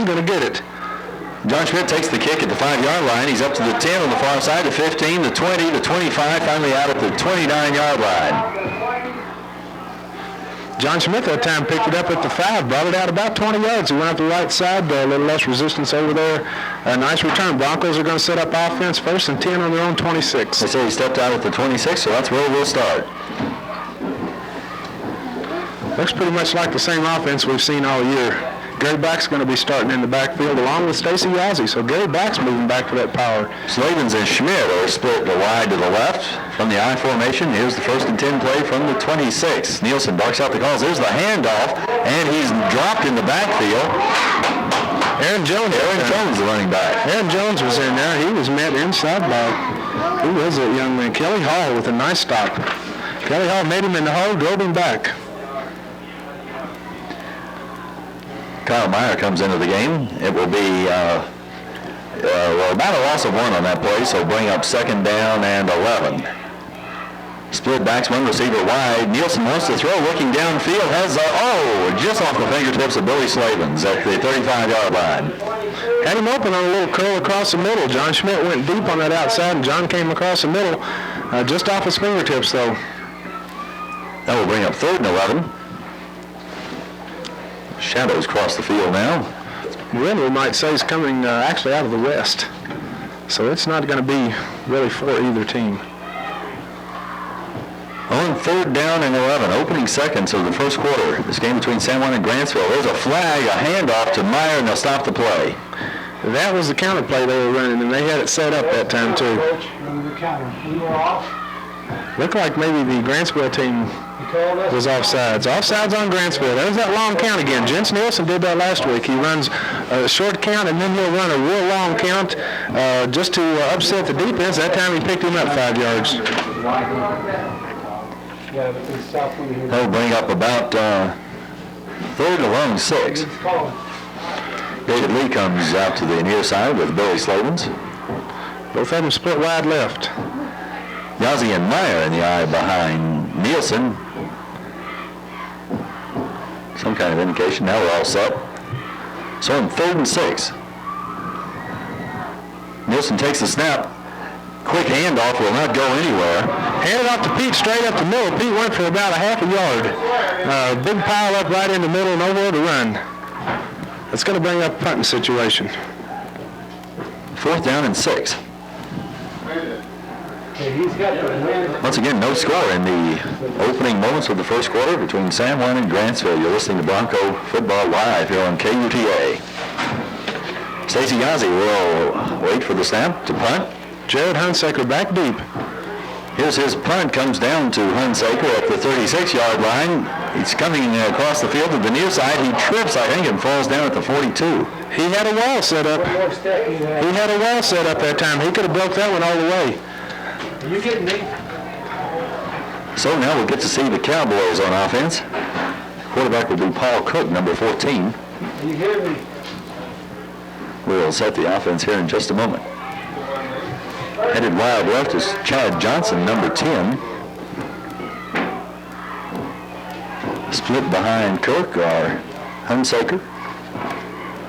in, going to get it. John Schmidt takes the kick at the 5-yard line. He's up to the 10 on the far side, the 15, the 20, the 25, finally out at the 29-yard line. John Schmidt that time picked it up at the 5, brought it out about 20 yards. He went up the right side, a little less resistance over there. A nice return. Broncos are going to set up offense, 1st and 10 on their own 26. They say he stepped out at the 26, so that's where we'll start. Looks pretty much like the same offense we've seen all year. Gary Back's going to be starting in the backfield along with Stacy Yazzie, so Gary Back's moving back to that power. Slavens and Schmidt are split wide to the left from the I formation. Here's the 1st and 10 play from the 26. Nielsen barks out the calls. There's the handoff, and he's dropped in the backfield. Aaron Jones, the running back. Aaron Jones was in there. He was met inside by, who was it, young man? Kelly Hall with a nice stop. Kelly Hall made him in the hole, drove him back. Kyle Meyer comes into the game. It will be about a loss of 1 on that play, so bring up 2nd down and 11. Split backs, one receiver wide. Nielsen wants to throw, looking downfield, has just off the fingertips of Billy Slavens at the 35-yard line. Had him open on a little curl across the middle. John Schmidt went deep on that outside, and John came across the middle, just off his fingertips, though. That will bring up 3rd and 11. Shadows cross the field now. Wind, we might say, is coming actually out of the west. So it's not going to be really for either team. On 3rd down and 11, opening seconds of the first quarter. This game between San Juan and Grantsville. There's a flag, a handoff to Meyer, and they'll stop the play. That was the counter play they were running, and they had it set up that time, too. Looked like maybe the Grantsville team was offsides. Offsides on Grantsville. There's that long count again. Jens Nielsen did that last week. He runs a short count, and then he'll run a real long count just to upset the defense. That time he picked him up 5 yards. That'll bring up about 3rd and long 6. David Lee comes out to the near side with Billy Slavens. Both of them split wide left. Yazzie and Meyer in the eye behind Nielsen. Some kind of indication. Now we're all set. So on 3rd and 6. Nielsen takes the snap. Quick handoff will not go anywhere. Handed off to Pete straight up the middle. Pete went for about a half a yard. Big pile up right in the middle, nowhere to run. That's going to bring up a punting situation. 4th down and 6. Once again, no score in the opening moments of the first quarter between San Juan and Grantsville. You're listening to Bronco Football Live here on KUTA. Stacy Yazzie will wait for the snap to punt. Jared Hunsaker back deep. Here's his punt, comes down to Hunsaker at the 36-yard line. He's coming across the field to the near side. He trips, I think, and falls down at the 42. He had a wall set up. That time. He could have broke that one all the way. Are you kidding me? So now we'll get to see the Cowboys on offense. Quarterback will be Paul Cook, number 14. Are you kidding me? We'll set the offense here in just a moment. Headed wide left is Chad Johnson, number 10. Split behind Cook are Hunsaker.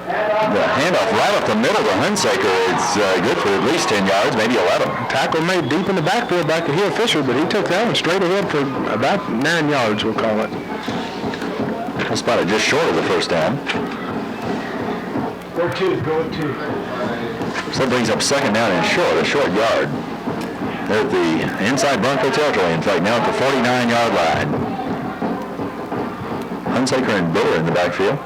The handoff right up the middle to Hunsaker. It's good for at least 10 yards, maybe 11. Tackle made deep in the backfield back to Hill Fisher, but he took that one straight ahead for about 9 yards, we'll call it. We'll spot it just short of the first down. Go 2. So that brings up 2nd down and short, a short yard. They're at the inside Bronco territory, in fact, now at the 49-yard line. Hunsaker and Buller in the backfield.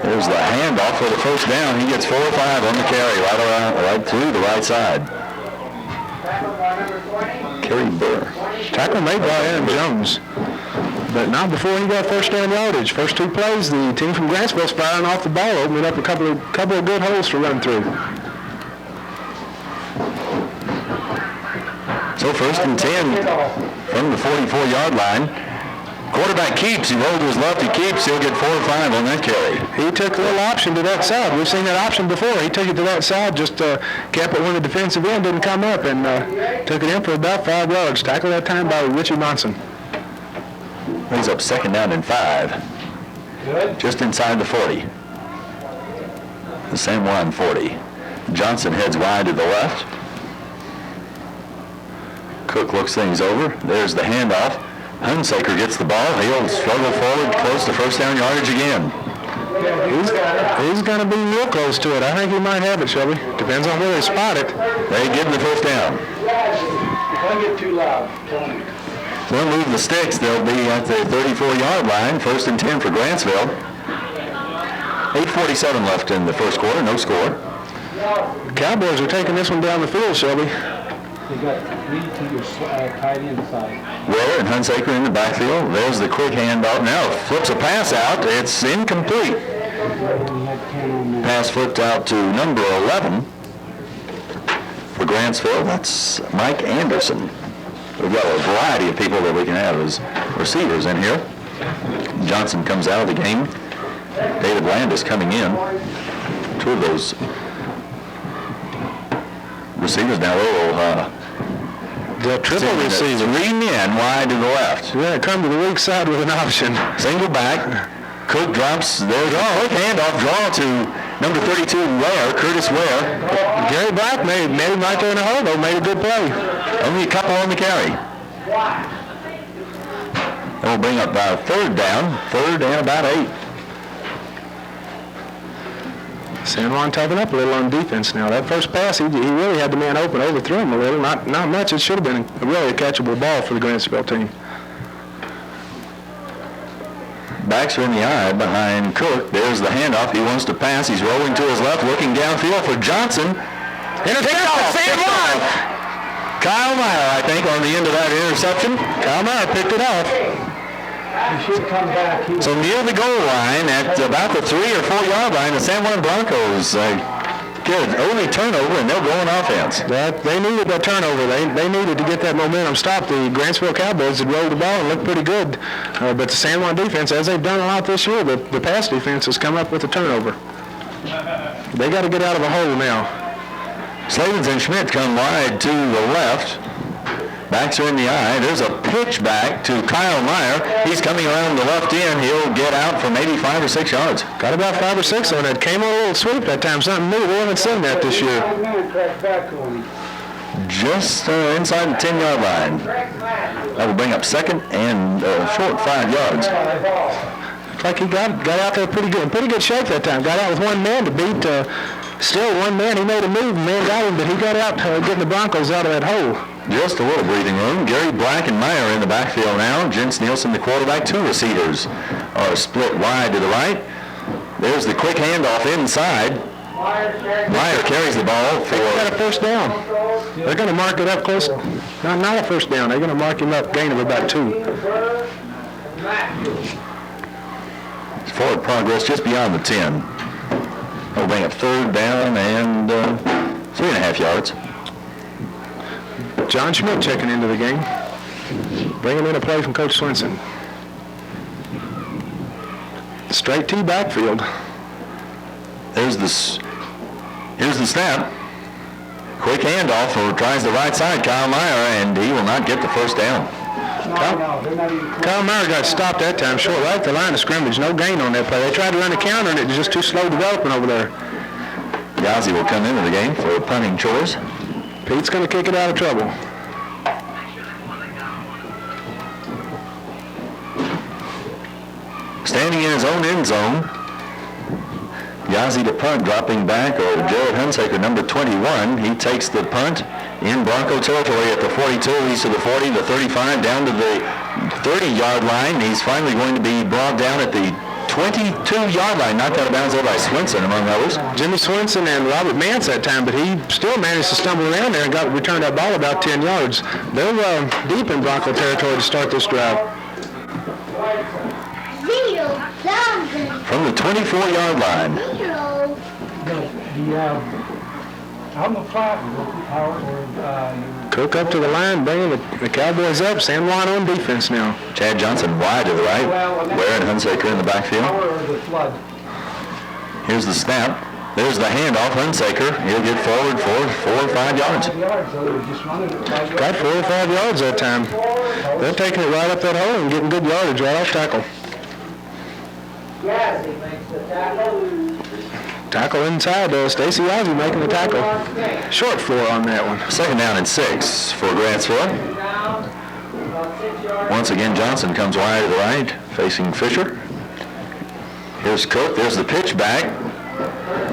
There's the handoff for the first down. He gets 4 or 5 on the carry, right through the right side. Kerry Burr. Tackle made by Aaron Jones, but not before he got first down yardage. First 2 plays, the team from Grantsville's firing off the ball, opening up a couple of good holes to run through. So 1st and 10 from the 44-yard line. Quarterback keeps. He rolled to his left. He keeps. He'll get 4 or 5 on that carry. He took a little option to that side. We've seen that option before. He took it to that side, just kept it when the defensive end didn't come up, and took it in for about 5 yards. Tackled that time by Richie Monson. Brings up 2nd down and 5. just inside the 40. The San Juan 40. Johnson heads wide to the left. Cook looks things over. There's the handoff. Hunsaker gets the ball. He'll struggle forward close to first down yardage again. He's going to be real close to it. I think he might have it, Shelby. Depends on where they spot it. They give him the first down. If I get too loud, tell me. They'll move the sticks. They'll be at the 34-yard line. 1st and 10 for Grantsville. 8:47 left in the first quarter. No score. Cowboys are taking this one down the field, Shelby. They got 3 to your tight end side. Ware and Hunsaker in the backfield. There's the quick handoff. Now flips a pass out. It's incomplete. Pass flipped out to number 11 for Grantsville. That's Mike Anderson. We've got a variety of people that we can have as receivers in here. Johnson comes out of the game. David Landis coming in. 2 of those receivers now. The triple receiver. 3 men wide to the left. Yeah, come to the weak side with an option. Single back. Cook drops. There's quick handoff. Draw to number 32, Ware, Curtis Ware. Gary Black made him right there in the hole, though. Made a good play. Only a couple on the carry. And we'll bring up 3rd down. 3rd and about 8. San Juan toughened up a little on defense now. That first pass, he really had the man open, overthrew him a little. Not much. It should have been really a catchable ball for the Grantsville team. Backs are in the eye behind Cook. There's the handoff. He wants to pass. He's rolling to his left, looking downfield for Johnson. Intercepted, San Juan! Kyle Meyer, I think, on the end of that interception. Kyle Meyer picked it off. He should come back. So near the goal line, at about the 3 or 4 yard line, the San Juan Broncos get an early turnover, and they'll go on offense. They needed that turnover. They needed to get that momentum stopped. The Grantsville Cowboys had rolled the ball and looked pretty good. But the San Juan defense, as they've done a lot this year, the pass defense has come up with a turnover. They got to get out of a hole now. Slavens and Schmidt come wide to the left. Backs are in the eye. There's a pitch back to Kyle Meyer. He's coming around the left end. He'll get out for maybe 5 or 6 yards. Got about 5 or 6 on it. Came on a little sweep that time. Something new. We haven't seen that this year. Just inside the 10-yard line. That will bring up 2nd and short 5 yards. Looks like he got out there pretty good. In pretty good shape that time. Got out with 1 man to beat. Still 1 man. He made a move. Man got him, but he got out getting the Broncos out of that hole. Just a little breathing room. Gary Black and Meyer in the backfield now. Jens Nielsen, the quarterback. 2 receivers are split wide to the right. There's the quick handoff inside. Meyer carries the ball for... They got a first down. They're going to mark it up close. Not a first down. They're going to mark him up gain of about 2. Forward progress just beyond the 10. We'll bring up 3rd down and 3.5 yards. John Schmidt checking into the game. Bringing in a play from Coach Swenson. Straight T backfield. Here's the snap. Quick handoff, or tries the right side, Kyle Meyer, and he will not get the first down. Kyle Meyer got stopped that time, short right at the line of scrimmage. No gain on that play. They tried to run a counter, and it was just too slow developing over there. Yazzie will come into the game for a punting choice. Pete's going to kick it out of trouble. Standing in his own end zone, Yazzie to punt, dropping back, or Jared Hunsaker, number 21. He takes the punt in Bronco territory at the 42. He's to the 40, the 35, down to the 30-yard line. He's finally going to be brought down at the 22-yard line, knocked out of bounds there by Swenson, among others. Jimmy Swenson and Robert Mance that time, but he still managed to stumble around there and returned that ball about 10 yards. They're deep in Bronco territory to start this drive. From the 24-yard line. Cook up to the line, bringing the Cowboys up. San Juan on defense now. Chad Johnson wide to the right. Ware and Hunsaker in the backfield. Here's the snap. There's the handoff. Hunsaker. He'll get forward for 4 or 5 yards. Got 4 or 5 yards that time. They're taking it right up that hole and getting good yardage right off tackle. Tackle inside, Stacy Yazzie making the tackle. Short floor on that one. Second down and 6 for Grantsville. Once again, Johnson comes wide to the right, facing Fisher. Here's Cook. There's the pitch back.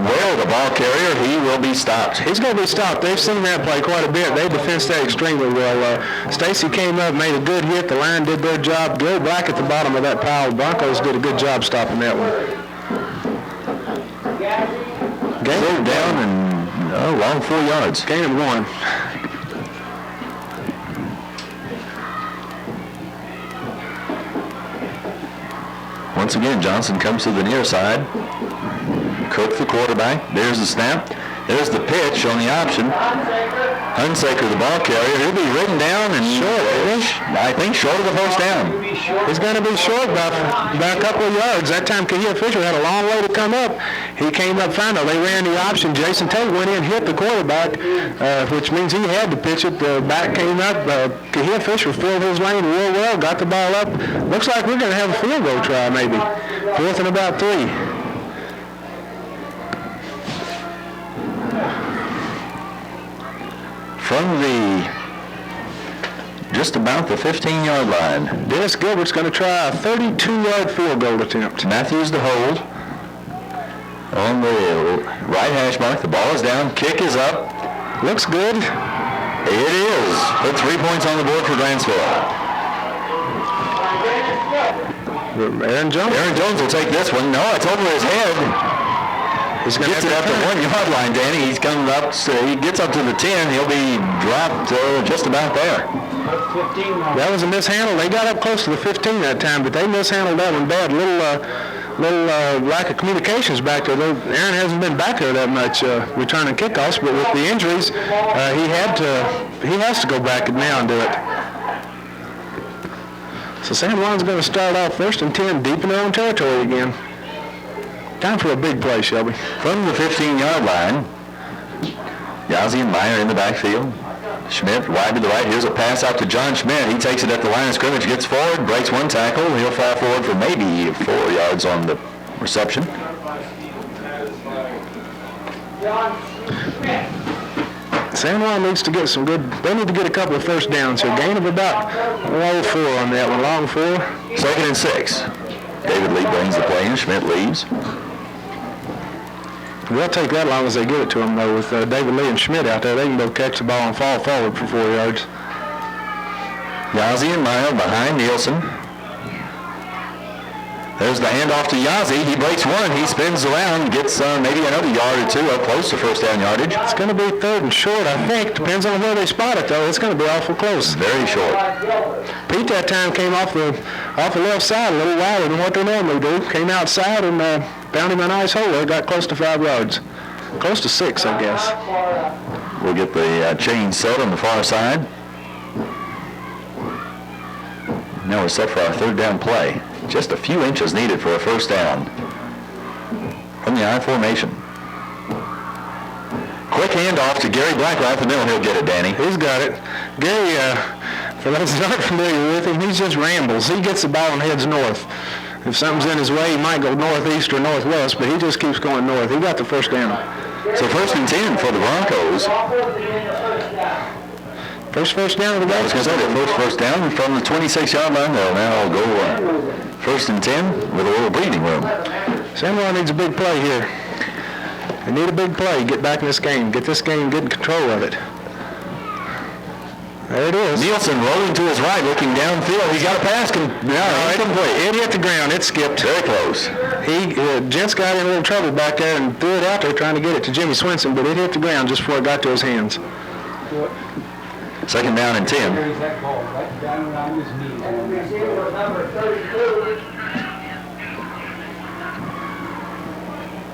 Well, the ball carrier, he will be stopped. He's going to be stopped. They've seen that play quite a bit. They defensed that extremely well. Stacy came up, made a good hit. The line did their job. Gary Black at the bottom of that pile. The Broncos did a good job stopping that one. Third down and long 4 yards. Gain of 1. Once again, Johnson comes to the near side. Cook, the quarterback. There's the snap. There's the pitch on the option. Hunsaker, the ball carrier. He'll be ridden down and short. I think short of the first down. He's going to be short by a couple of yards. That time, Kahia Fisher had a long way to come up. He came up fine. They ran the option. Jason Tate went in, hit the quarterback, which means he had to pitch it. The back came up. Kahia Fisher filled his lane real well, got the ball up. Looks like we're going to have a field goal try, maybe. 4th and about 3. From just about the 15-yard line. Dennis Gilbert's going to try a 32-yard field goal attempt. Matthews the hold. On the right hash mark, the ball is down. Kick is up. Looks good. It is. Put 3 points on the board for Grantsville. Aaron Jones. Aaron Jones will take this one. No, it's over his head. He's going to gets it up to 1 yard line, Danny. He's coming up, so he gets up to the 10. He'll be dropped just about there. That was a mishandle. They got up close to the 15 that time, but they mishandled that one bad. Little lack of communications back there. Aaron hasn't been back there that much returning kickoffs, but with the injuries, he has to go back now and do it. So San Juan's going to start off 1st and 10, deep in their own territory again. Time for a big play, Shelby. From the 15-yard line, Yazzie and Meyer in the backfield. Schmidt wide to the right. Here's a pass out to John Schmidt. He takes it at the line of scrimmage, gets forward, breaks 1 tackle. He'll fall forward for maybe 4 yards on the reception. San Juan needs to get they need to get a couple of first downs here. Gain of about 4 on that one, long 4. 2nd and 6. David Lee brings the play in. Schmidt leaves. They'll take that long as they get it to them, though. With David Lee and Schmidt out there, they can both catch the ball and fall forward for 4 yards. Yazzie and Meyer behind Nielsen. There's the handoff to Yazzie. He breaks 1. He spins around, gets maybe another yard or 2 up close to first down yardage. It's going to be 3rd and short, I think. Depends on where they spot it, though. It's going to be awful close. Very short. Pete that time came off the left side a little wider than what they normally do. Came outside and found him a nice hole there. Got close to 5 yards. Close to 6, I guess. We'll get the chain set on the far side. Now we're set for our 3rd down play. Just a few inches needed for a first down. From the I formation. Quick handoff to Gary Black right in the middle. He'll get it, Danny. He's got it. Gary, for those that aren't familiar with him, he just rambles. He gets the ball and heads north. If something's in his way, he might go northeast or northwest, but he just keeps going north. He got the first down. So 1st and 10 for the Broncos. First down of the game. I was going to say the first down from the 26-yard line. They'll now go 1st and 10 with a little breathing room. San Juan needs a big play here. They need a big play. Get back in this game. Get this game. Get in control of it. There it is. Nielsen rolling to his right, looking downfield. He's got a pass. It hit the ground. It skipped. Very close. Gents got in a little trouble back there and threw it out there trying to get it to Jimmy Swenson, but it hit the ground just before it got to his hands. 2nd down and 10.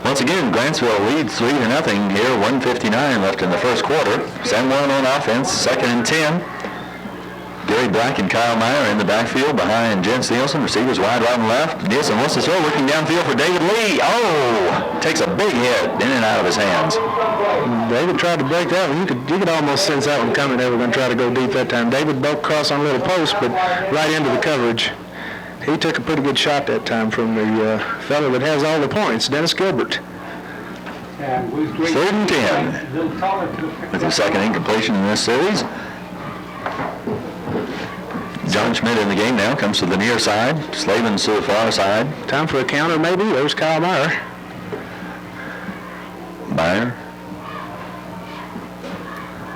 Once again, Grantsville leads 3-0 here. 1:59 left in the first quarter. San Juan on offense. 2nd and 10. Gary Black and Kyle Meyer in the backfield behind Jens Nielsen. Receivers wide right and left. Nielsen wants to throw, looking downfield for David Lee. Oh! Takes a big hit in and out of his hands. David tried to break that one. You could almost sense that one coming. They were going to try to go deep that time. David broke across on a little post, but right into the coverage. he took a pretty good shot that time from the fellow that has all the points, Dennis Gilbert. 3rd and 10. With the second incompletion in this series. John Schmidt in the game now, comes to the near side. Slavens to the far side. Time for a counter maybe. There's Kyle Meyer. Meyer.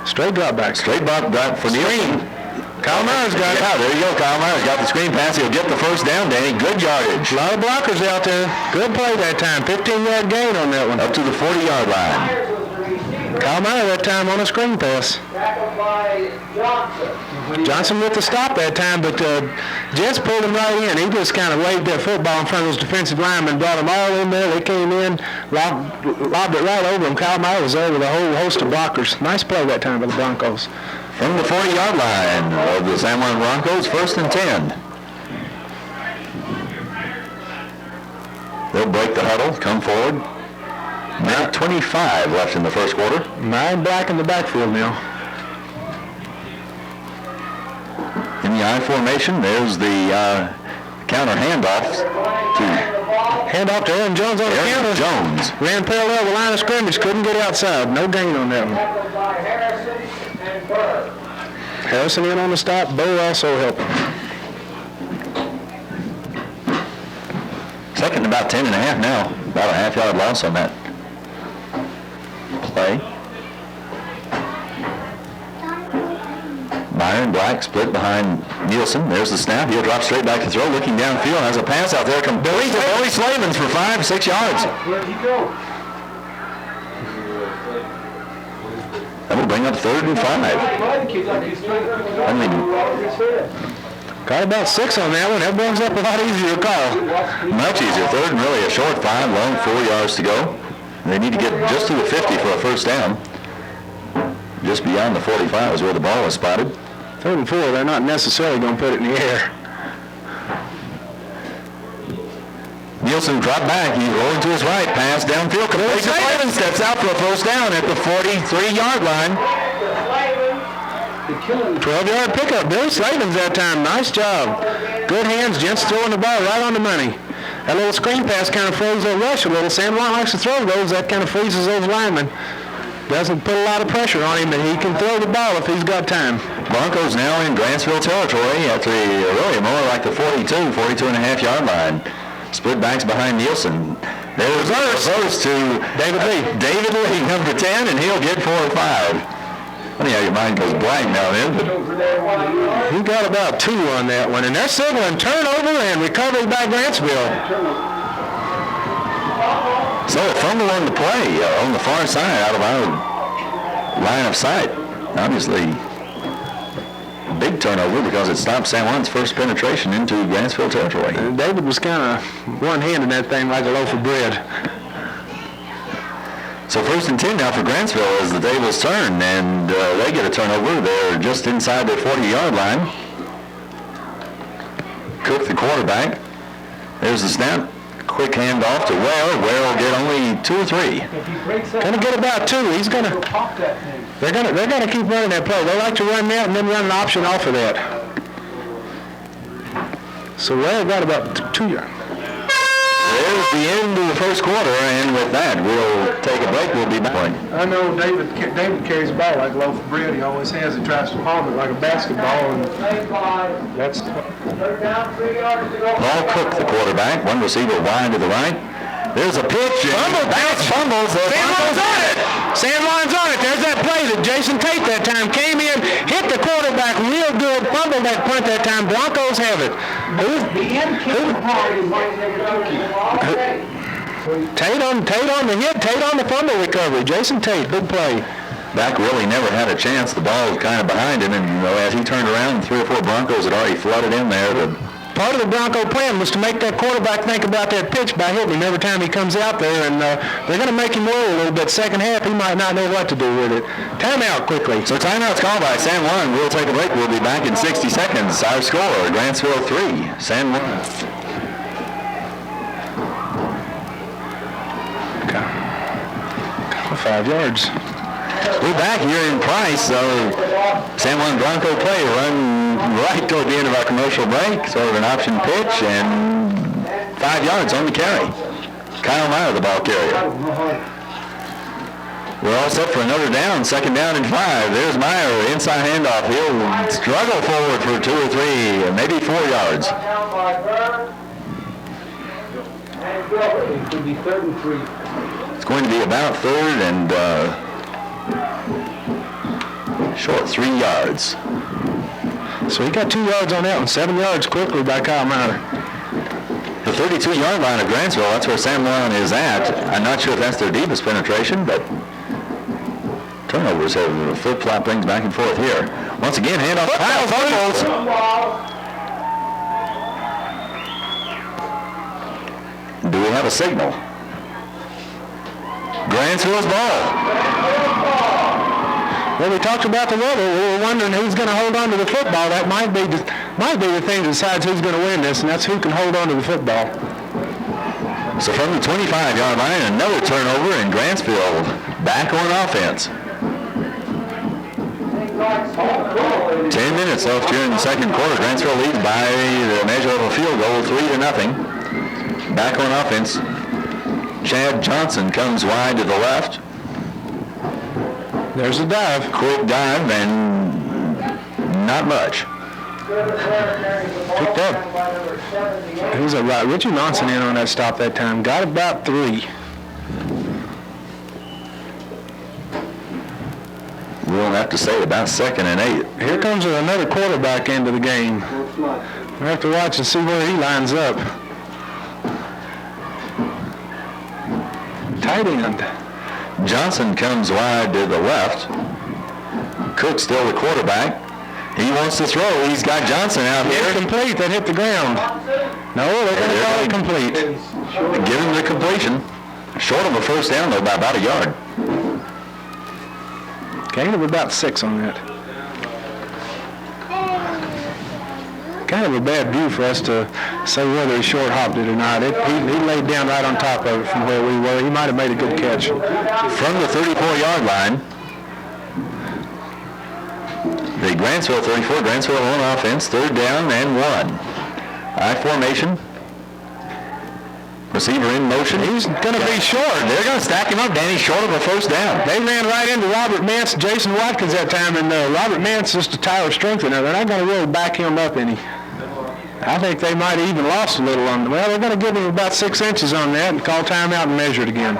Straight drop back. Straight drop back for Nielsen. Kyle Meyer's got it. Yeah, there you go. Kyle Meyer's got the screen pass. He'll get the first down, Danny. Good yardage. A lot of blockers out there. Good play that time. 15-yard gain on that one. Up to the 40-yard line. Kyle Meyer that time on a screen pass. Johnson with the stop that time, but Jets pulled him right in. He just kind of waved that football in front of his defensive lineman, brought them all in there. They came in, lobbed it right over him. Kyle Meyer was there with a whole host of blockers. Nice play that time by the Broncos. From the 40-yard line of the San Juan Broncos, 1st and 10. They'll break the huddle, come forward. Minute 25 left in the first quarter. 9 black in the backfield now. In the I formation, there's the counter handoff to Aaron Jones on the counter. Jones. Ran parallel to the line of scrimmage, couldn't get outside. No gain on that one. Harrison in on the stop. Bo also helping. Second about 10 and a half now. About a half-yard loss on that play. Byron Black split behind Nielsen. There's the snap. He'll drop straight back to throw. Looking downfield. Has a pass out there. Billy Slavens for 5-6 yards. Where'd he go? That will bring up 3rd and 5. Got about 6 on that one. That brings up a lot easier to call. Much easier. 3rd and really a short 5, long 4 yards to go. They need to get just to the 50 for a first down. Just beyond the 45 is where the ball was spotted. 3rd and 4, they're not necessarily going to put it in the air. Nielsen dropped back. He's rolling to his right. Pass downfield. Slavens steps out for a first down at the 43-yard line. 12-yard pickup. Billy Slavens that time. Nice job. Good hands. Gents throwing the ball right on the money. That little screen pass kind of froze their rush a little. San Juan likes to throw those. That kind of freezes those linemen. Doesn't put a lot of pressure on him, and he can throw the ball if he's got time. Broncos now in Grantsville territory at the really more like the 42.5-yard line. Split backs behind Nielsen. There's reverse to David Lee, number 10, and he'll get 4 or 5. Funny how your mind goes blank now and then. He got about 2 on that one, and they're signaling turnover and recovery by Grantsville. So a fumble on the play on the far side out of our line of sight. Obviously, big turnover because it stopped San Juan's first penetration into Grantsville territory. And David was kind of one-handing that thing like a loaf of bread. So 1st and 10 now for Grantsville as the tables turn, and they get a turnover. They're just inside their 40-yard line. Cook, the quarterback. There's the snap. Quick handoff to Ware. Ware will get only 2 or 3. Gonna get about 2. He's gonna. They're gonna keep running that play. They like to run that and then run an option off of that. So Ware got about 2 yards. There's the end of the first quarter, and with that, we'll take a break. We'll be back. I know David carries the ball like a loaf of bread. He always has. He tries to palm it like a basketball, and that's. Paul Cook, the quarterback. One receiver wide to the right. There's a pitch. Fumbles. San Juan's on it. San Juan's on it. There's that play that Jason Tate that time came in, hit the quarterback real good, fumbled that punt that time. Broncos have it. Tate on the hit, Tate on the fumble recovery. Jason Tate, big play. Back really never had a chance. The ball was kind of behind him, and as he turned around, 3 or 4 Broncos had already flooded in there. Part of the Bronco plan was to make that quarterback think about that pitch by hitting him every time he comes out there, and they're going to make him worry a little bit. Second half, he might not know what to do with it. Timeout quickly. So timeout's called by San Juan. We'll take a break. We'll be back in 60 seconds. Our score, Grantsville 3, San Juan. 5 yards. We're back here in Price. San Juan Bronco play run right toward the end of our commercial break. Sort of an option pitch and 5 yards on the carry. Kyle Meyer, the ball carrier. We're all set for another down, second down and 5. There's Meyer, inside handoff. He'll struggle forward for 2 or 3, maybe 4 yards. It could be 3rd and 3. It's going to be about 3rd and short 3 yards. So he got 2 yards on that one, 7 yards quickly by Kyle Meyer. The 32-yard line of Grantsville, that's where San Juan is at. I'm not sure if that's their deepest penetration, but turnovers have flip-flop things back and forth here. Once again, handoff. Kyle fumbles. Do we have a signal? Grantsville's ball. Well, we talked about the weather. We were wondering who's going to hold on to the football. That might be the thing that decides who's going to win this, and that's who can hold on to the football. So from the 25-yard line, another turnover, and Grantsville back on offense. 10 minutes left here in the second quarter. Grantsville leads by the measure of a field goal, 3-0. Back on offense. Chad Johnson comes wide to the left. There's a dive. Quick dive and not much. Picked up. Who's that right? Richie Monson in on that stop that time. Got about 3. We'll have to say about 2nd and 8. Here comes another quarterback into the game. We'll have to watch and see where he lines up. Tight end. Johnson comes wide to the left. Cook still the quarterback. He wants to throw. He's got Johnson out here. Incomplete. That hit the ground. No, they're going to call it complete. Give him the completion. Short of a first down, though, by about a yard. Gain of about 6 on that. Kind of a bad view for us to say whether he short hopped it or not. He laid down right on top of it from where we were. He might have made a good catch. From the 34-yard line, the Grantsville 34, Grantsville on offense, 3rd down and 1. I formation. Receiver in motion. He's going to be short. They're going to stack him up, Danny, short of a first down. They ran right into Robert Mance, Jason Watkins that time, and Robert Mance is just a tower strength in there. They're not going to really back him up any. I think they might have even lost a little on. Well, they're going to give him about 6 inches on that and call timeout and measure it again.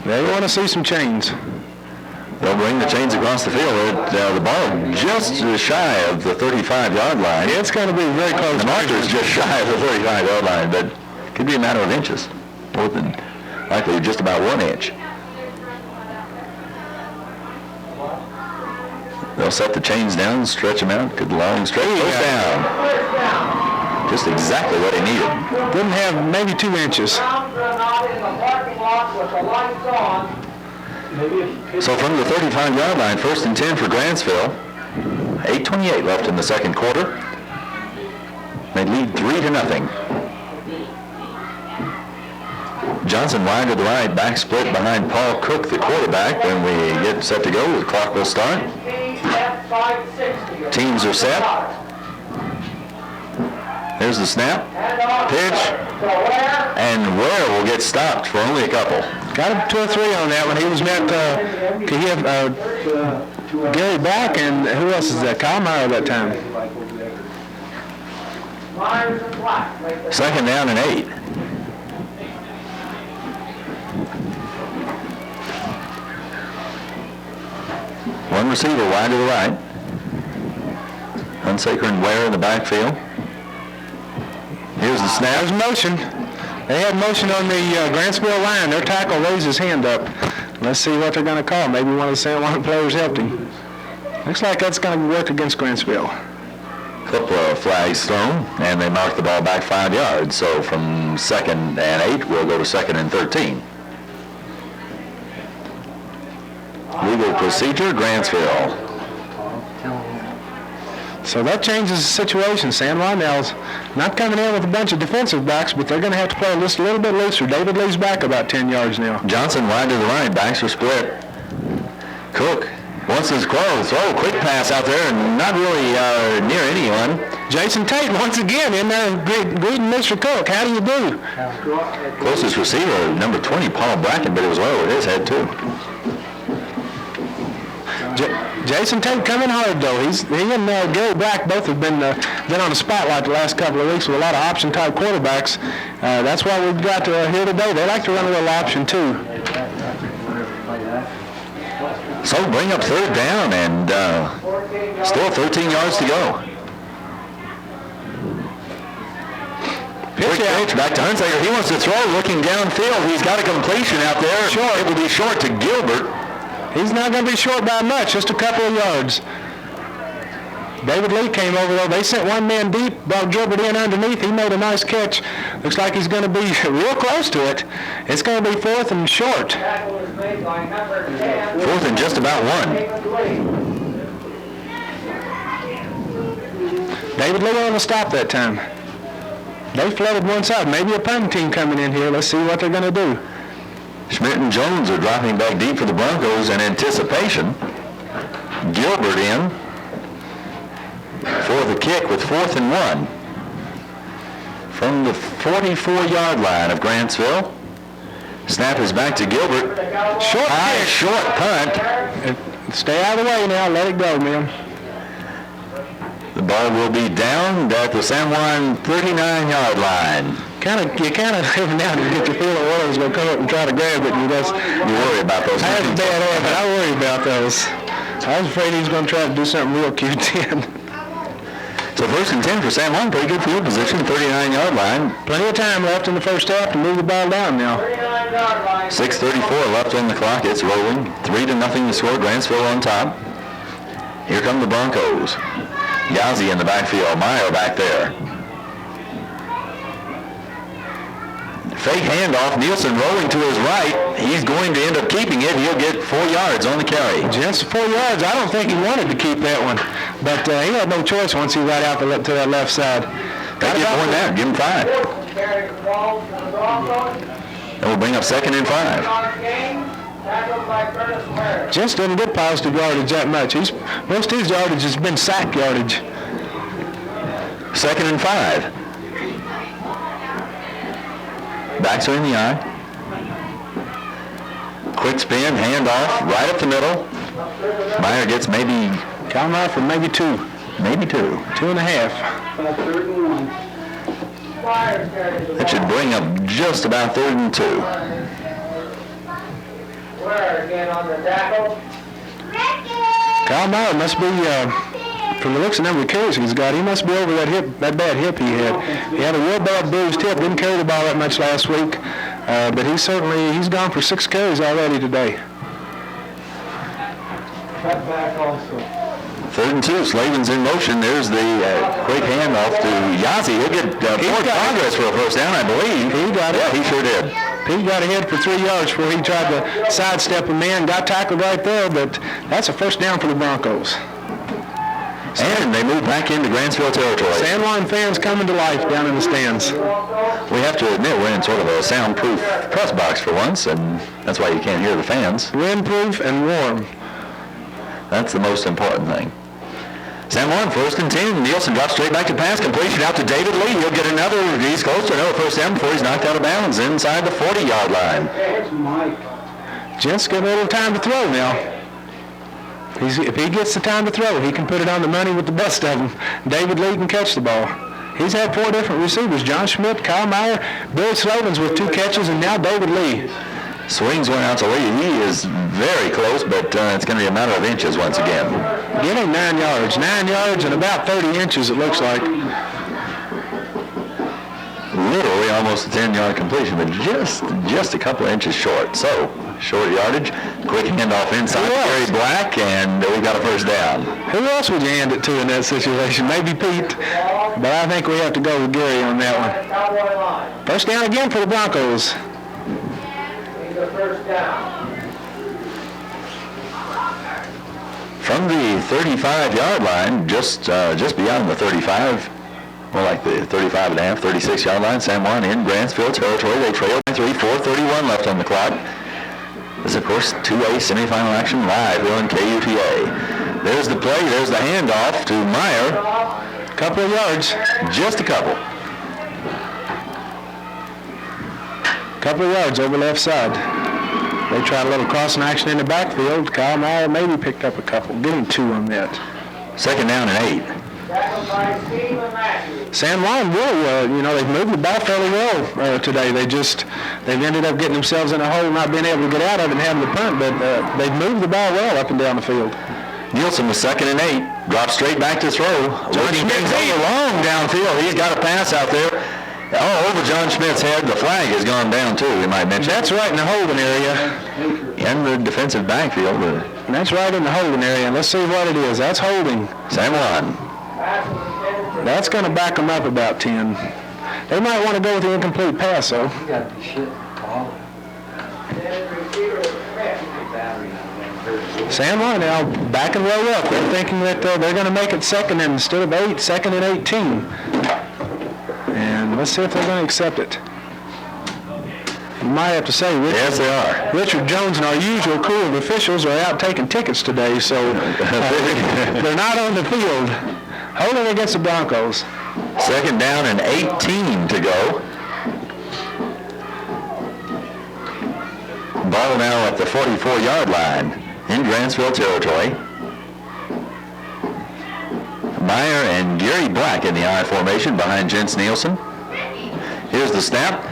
They want to see some chains. They'll bring the chains across the field. The ball just shy of the 35-yard line. It's going to be very close. The marker's just shy of the 35-yard line, but it could be a matter of inches. More than likely just about 1 inch. They'll set the chains down, stretch them out. Good long stretch. First down. Just exactly what he needed. Didn't have maybe 2 inches. So from the 35-yard line, 1st and 10 for Grantsville. 8:28 left in the second quarter. They lead 3-0. Johnson wide to the right, back split behind Paul Cook, the quarterback. When we get set to go, the clock will start. Teams are set. There's the snap, pitch, and Ware will get stopped for only a couple. Got him 2 or 3 on that one. He was met, he had Gary Black, and who else is that? Kyle Meyer that time. 2nd down and 8. One receiver wide to the right. Hunsaker and Ware in the backfield. Here's the snap. There's motion. They had motion on the Grantsville line. Their tackle raised his hand up. Let's see what they're going to call. Maybe one of the San Juan players helped him. Looks like that's going to work against Grantsville. Couple of flags thrown, and they mark the ball back 5 yards. So from 2nd and 8, we'll go to 2nd and 13. Legal procedure, Grantsville. So that changes the situation. San Juan now's not coming in with a bunch of defensive backs, but they're going to have to play just a little bit looser. David Lee's back about 10 yards now. Johnson wide to the right, backs are split. Cook wants his throw. Quick pass out there and not really near anyone. Jason Tate once again in there greeting Mr. Cook. How do you do? Closest receiver, number 20, Paul Bracken, but it was well over his head too. Jason Tate coming hard though. He and Gary Black both have been on the spotlight the last couple of weeks with a lot of option type quarterbacks. That's why we've got here today. They like to run a little option too. So bring up third down and still 13 yards to go. Quick pitch back to Hunsaker. He wants to throw looking downfield. He's got a completion out there. Short. It will be short to Gilbert. He's not going to be short by much, just a couple of yards. David Lee came over though. They sent one man deep, brought Gilbert in underneath. He made a nice catch. Looks like he's going to be real close to it. It's going to be fourth and short. Fourth and just about one. David Lee on the stop that time. They flooded one side. Maybe a punting team coming in here. Let's see what they're going to do. Schmidt and Jones are dropping back deep for the Broncos in anticipation. Gilbert in for the kick with 4th and 1. From the 44-yard line of Grantsville. Snap is back to Gilbert. Short kick. Short punt. Stay out of the way now. Let it go, man. The ball will be down at the San Juan 39-yard line. You kind of every now and then get your feel of one's going to come up and try to grab it, and you worry about those. I have a bad habit. I worry about those. I was afraid he was going to try to do something real cute then. So 1st and 10 for San Juan. Pretty good field position, 39-yard line. Plenty of time left in the first half to move the ball down now. 6:34 left on the clock. It's rolling. 3-0 the score. Grantsville on top. Here come the Broncos. Yazzie in the backfield. Meyer back there. Fake handoff. Nielsen rolling to his right. He's going to end up keeping it. He'll get 4 yards on the carry. Just 4 yards. I don't think he wanted to keep that one. But he had no choice once he got out to that left side. They get more than that. Give him 5. And we'll bring up 2nd and 5. Just didn't get positive yardage that much. Most of his yardage has been sack yardage. 2nd and 5. Backs are in the eye. Quick spin, handoff, right up the middle. Meyer gets maybe... Count out for maybe 2. Maybe 2. 2.5. That should bring up just about 3rd and 2. Again on the tackle. Kyle Meyer must be, from the looks of the number of carries he's got, he must be over that bad hip he had. He had a real bad bruised hip, didn't carry the ball that much last week, but he's gone for 6 carries already today. Cut back also. 3rd and 2, Slavin's in motion. There's the quick handoff to Yazzie. He'll get forward progress for a first down, I believe. He got it. Yeah, he sure did. He got ahead for 3 yards before he tried to sidestep a man, got tackled right there, but that's a first down for the Broncos. And they move back into Grantsville territory. San Juan fans coming to life down in the stands. We have to admit we're in sort of a soundproof press box for once, and that's why you can't hear the fans. Windproof and warm. That's the most important thing. San Juan, 1st and 10. Nielsen drops straight back to pass. Completion out to David Lee. He'll get another. He's close to another first down before he's knocked out of bounds inside the 40-yard line. Just give a little time to throw now. If he gets the time to throw, he can put it on the money with the best of them. David Lee can catch the ball. He's had 4 different receivers. John Schmidt, Kyle Meyer, Billy Slavens with 2 catches, and now David Lee. Swings one out to Lee. He is very close, but it's going to be a matter of inches once again. Give him 9 yards. 9 yards and about 30 inches, it looks like. Literally almost a 10-yard completion, but just a couple of inches short. So, short yardage, quick handoff inside Gary Black, and we've got a first down. Who else would you hand it to in that situation? Maybe Pete, but I think we have to go with Gary on that one. First down again for the Broncos. First down. From the 35-yard line, just beyond the 35, more like the 35 and a half, 36-yard line, San Juan in Grantsville territory. They trail by 3, 4:31 left on the clock. This, of course, 2A semifinal action live here on KUTA. There's the play. There's the handoff to Meyer. Couple of yards. Just a couple. Couple of yards over left side. They tried a little crossing action in the backfield. Kyle Meyer maybe picked up a couple. Getting 2 on that. Second down and 8. San Juan will, they've moved the ball fairly well today. They've ended up getting themselves in a hole, not being able to get out of it and having to punt, but they've moved the ball well up and down the field. Nielsen was second and 8. Dropped straight back to throw. John Schmidt's over long downfield. He's got a pass out there. Oh, over John Schmidt's head. The flag has gone down, too, we might mention. That's right in the holding area. In the defensive backfield. That's right in the holding area. Let's see what it is. That's holding. San Juan. That's going to back them up about 10. They might want to go with the incomplete pass, though. San Juan now back and roll up. They're thinking that they're going to make it second instead of 8, second and 18. And let's see if they're going to accept it. You might have to say, yes, they are. Richard Jones and our usual crew of officials are out taking tickets today, so they're not on the field. Holding against the Broncos. Second down and 18 to go. Ball now at the 44-yard line in Grantsville territory. Meyer and Gary Black in the I formation behind Jens Nielsen. Here's the snap.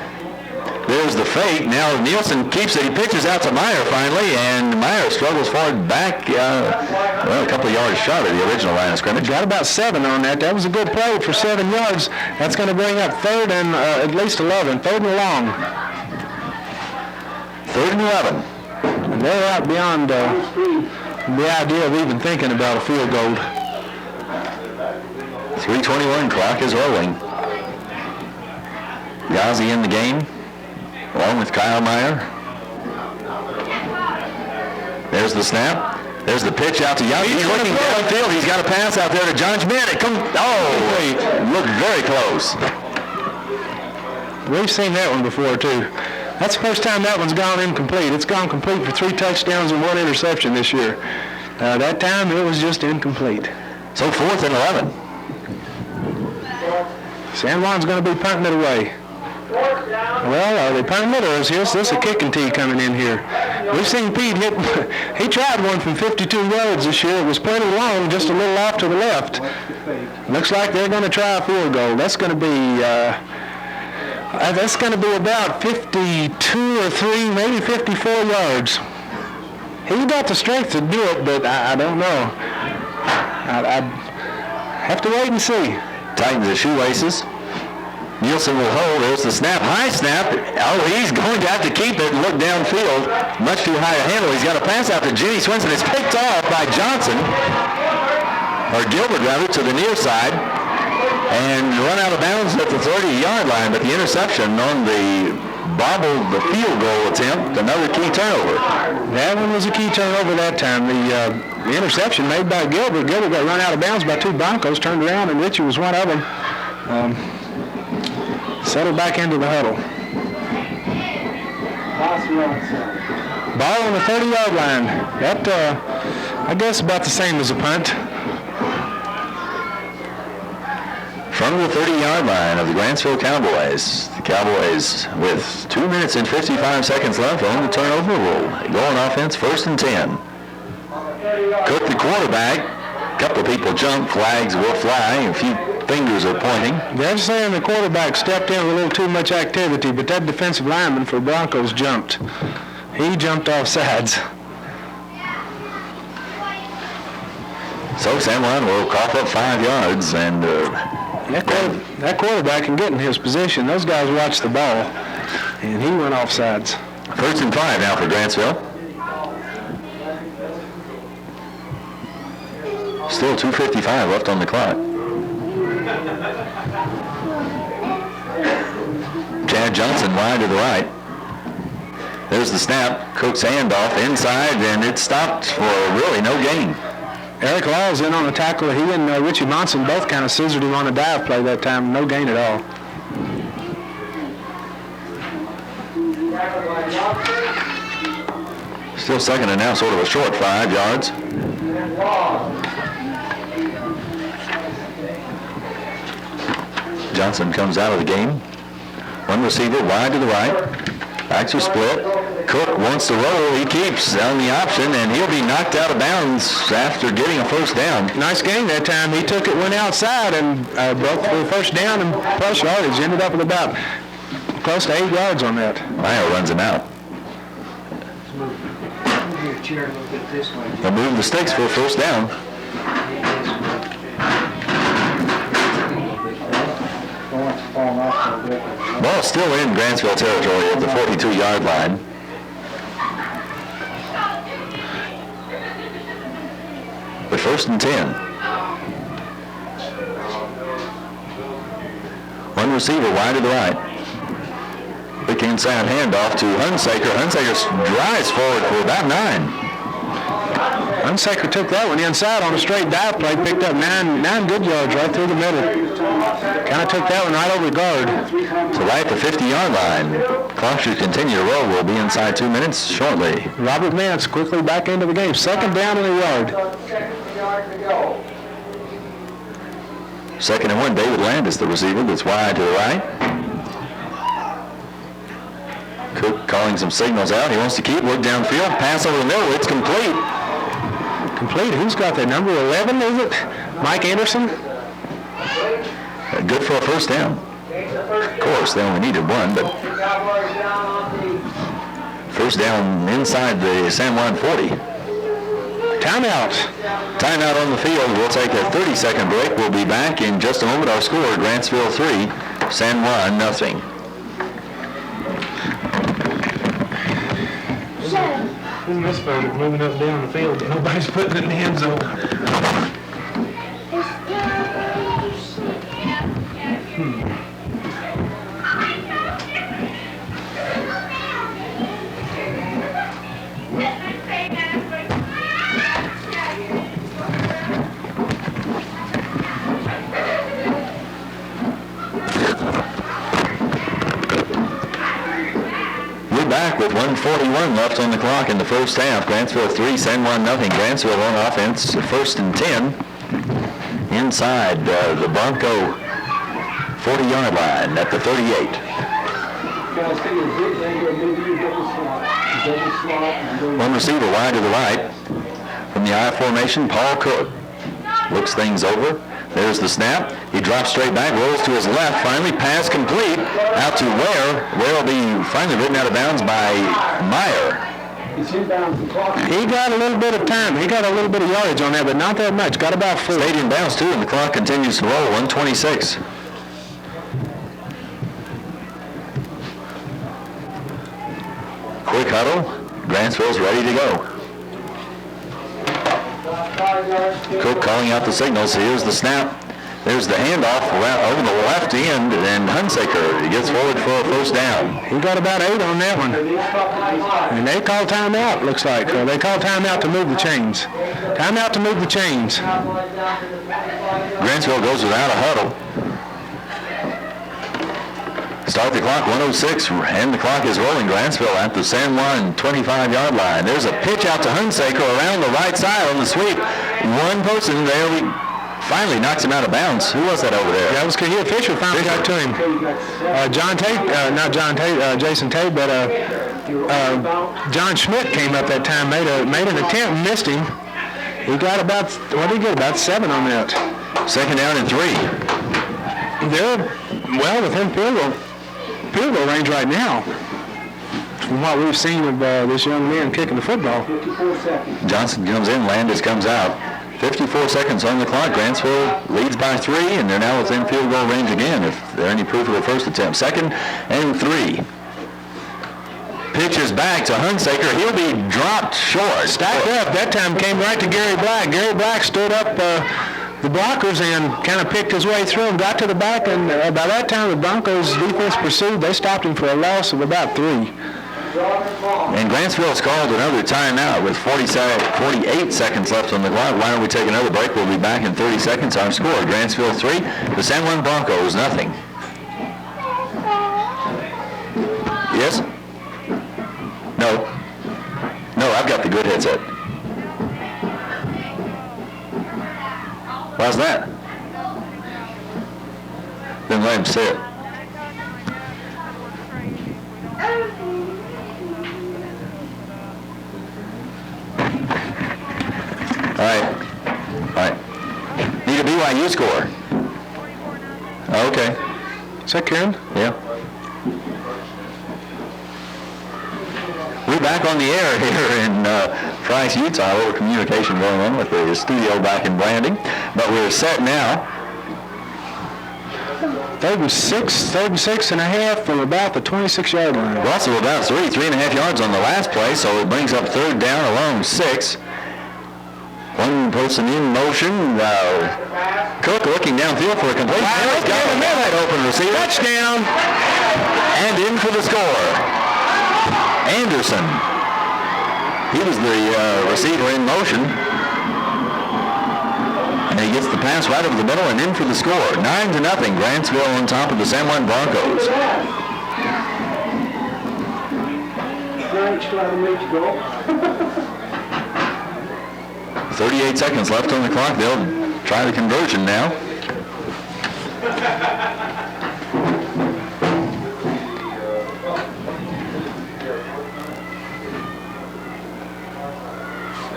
There's the fake. Now Nielsen keeps it. He pitches out to Meyer finally, and Meyer struggles forward back, a couple of yards short of the original line of scrimmage. Got about 7 on that. That was a good play for 7 yards. That's going to bring up third and at least 11. Third and long. Third and 11. And they're out beyond the idea of even thinking about a field goal. 3:21 clock is rolling. Ghazi in the game, along with Kyle Meyer. There's the snap. There's the pitch out to Ghazi. He's looking downfield. He's got a pass out there to John Schmidt. It comes. Oh, looked very close. We've seen that one before too. That's the first time that one's gone incomplete. It's gone complete for 3 touchdowns and 1 interception this year. That time it was just incomplete. So 4th and 11. San Juan's going to be punting it away. Well, are they punting it, or is this a kicking tee coming in here? We've seen Pete hit. He tried one from 52 yards this year. It was plenty long, just a little off to the left. Looks like they're going to try a field goal. That's going to be about 52 or 3, maybe 54 yards. He's got the strength to do it, but I don't know. I have to wait and see. Tightens the shoelaces. Nielsen will hold. There's the snap. High snap. Oh, he's going to have to keep it and look downfield. Much too high a handle. He's got a pass out to Jenny Swenson. It's picked off by Johnson, or Gilbert rather, to the near side, and run out of bounds at the 30-yard line. But the interception on the field goal attempt, another key turnover. That one was a key turnover that time. The interception made by Gilbert. Gilbert got run out of bounds by 2 Broncos, turned around, and Richie was one of them. Settled back into the huddle. Ball on the 30-yard line. That, I guess, about the same as a punt. From the 30-yard line of the Grantsville Cowboys. The Cowboys, with 2 minutes and 55 seconds left on the turnover, will go on offense 1st and 10. Cook, the quarterback. A couple of people jump. Flags will fly. A few fingers are pointing. They're saying the quarterback stepped in with a little too much activity, but that defensive lineman for Broncos jumped. He jumped off sides. So San Juan will cough up 5 yards, and that quarterback can get in his position. Those guys watch the ball, and he went off sides. 1st and 5 now for Grantsville. Still 2:55 left on the clock. Chad Johnson wide to the right. There's the snap. Cook's handoff inside, and it stopped for really no gain. Eric Law's in on a tackle. He and Richie Monson both kind of scissored him on a dive play that time. No gain at all. Still second and now sort of a short 5 yards. Johnson comes out of the game. One receiver wide to the right. Backs are split. Cook wants to roll. He keeps on the option, and he'll be knocked out of bounds after getting a first down. Nice game that time. He took it, went outside, and broke for the first down and plus yardage. Ended up with about close to 8 yards on that. Mayo runs him out. They'll move the sticks for a first down. Ball still in Grantsville territory at the 42-yard line. But first and 10. One receiver wide to the right. Quick inside handoff to Hunsaker. Hunsaker drives forward for about 9. Hunsaker took that one inside on a straight dive play, picked up nine good yards right through the middle. Kind of took that one right over the guard. So right at the 50-yard line. Clock should continue to roll. We'll be inside 2 minutes shortly. Robert Mance quickly back into the game. Second down and a yard. Second and 1. David Landis, the receiver, that's wide to the right. Cook calling some signals out. He wants to keep, look downfield, pass over the middle. It's complete. Complete. Who's got that? Number 11, is it? Mike Anderson? Good for a first down. Of course, they only needed one, but first down inside the San Juan 40. Timeout. Timeout on the field. We'll take a 30-second break. We'll be back in just a moment. Our score, Grantsville 3, San Juan nothing. Isn't this fun? Moving up and down the field, but nobody's putting it in the end zone. Back with 1:41 left on the clock in the first half. Grantsville 3, San Juan nothing. Grantsville on offense, first and 10. Inside the Bronco 40-yard line at the 38. One receiver wide to the right. From the I formation, Paul Cook looks things over. There's the snap. He drops straight back, rolls to his left. Finally, pass complete out to Ware. Ware will be finally ridden out of bounds by Meyer. He got a little bit of time. He got a little bit of yardage on that, but not that much. Got about 4. Stayed in bounds, too, and the clock continues to roll. 1:26. Quick huddle. Grantsville's ready to go. Cook calling out the signals. Here's the snap. There's the handoff over the left end, and Hunsaker gets forward for a first down. He got about 8 on that one. And they call timeout, looks like. They call timeout to move the chains. Timeout to move the chains. Grantsville goes without a huddle. Start the clock, 1:06, and the clock is rolling. Grantsville at the San Juan 25-yard line. There's a pitch out to Hunsaker around the right side on the sweep. One person there, finally knocks him out of bounds. Who was that over there? That was Kahia Fisher finally got to him. Jason Tate, but John Schmidt came up that time, made an attempt, missed him. He got about, what did he get, about 7 on that. Second down and 3. They're well within field goal range right now, from what we've seen of this young man kicking the football. Johnson comes in, Landis comes out. 54 seconds on the clock. Grantsville leads by 3, and they're now within field goal range again if they're any proof of the first attempt. Second and 3. Pitches back to Hunsaker. He'll be dropped short. Stacked up. That time came right to Gary Black. Gary Black stood up the blockers and kind of picked his way through and got to the back, and by that time the Broncos defense pursued. They stopped him for a loss of about 3. And Grantsville's called another timeout with 48 seconds left on the clock. Why don't we take another break? We'll be back in 30 seconds. Our score, Grantsville 3, the San Juan Broncos nothing. Yes? No, I've got Why's that? Then let him sit. All right. Need a BYU score. Okay. Is that Karen? Yeah. We're back on the air here in Price, Utah. A little communication going on with the studio back in Blanding. But we're set now. Third and six and a half from about the 26-yard line. Russell about 3.5 yards on the last play, so it brings up third down along 6. One person in motion. Cook looking downfield for a complete pass. Got a that open receiver. Touchdown. And in for the score. Anderson. He was the receiver in motion. And he gets the pass right over the middle and in for the score. 9-0. Grantsville on top of the San Juan Broncos. 38 seconds left on the clock. They'll try the conversion now.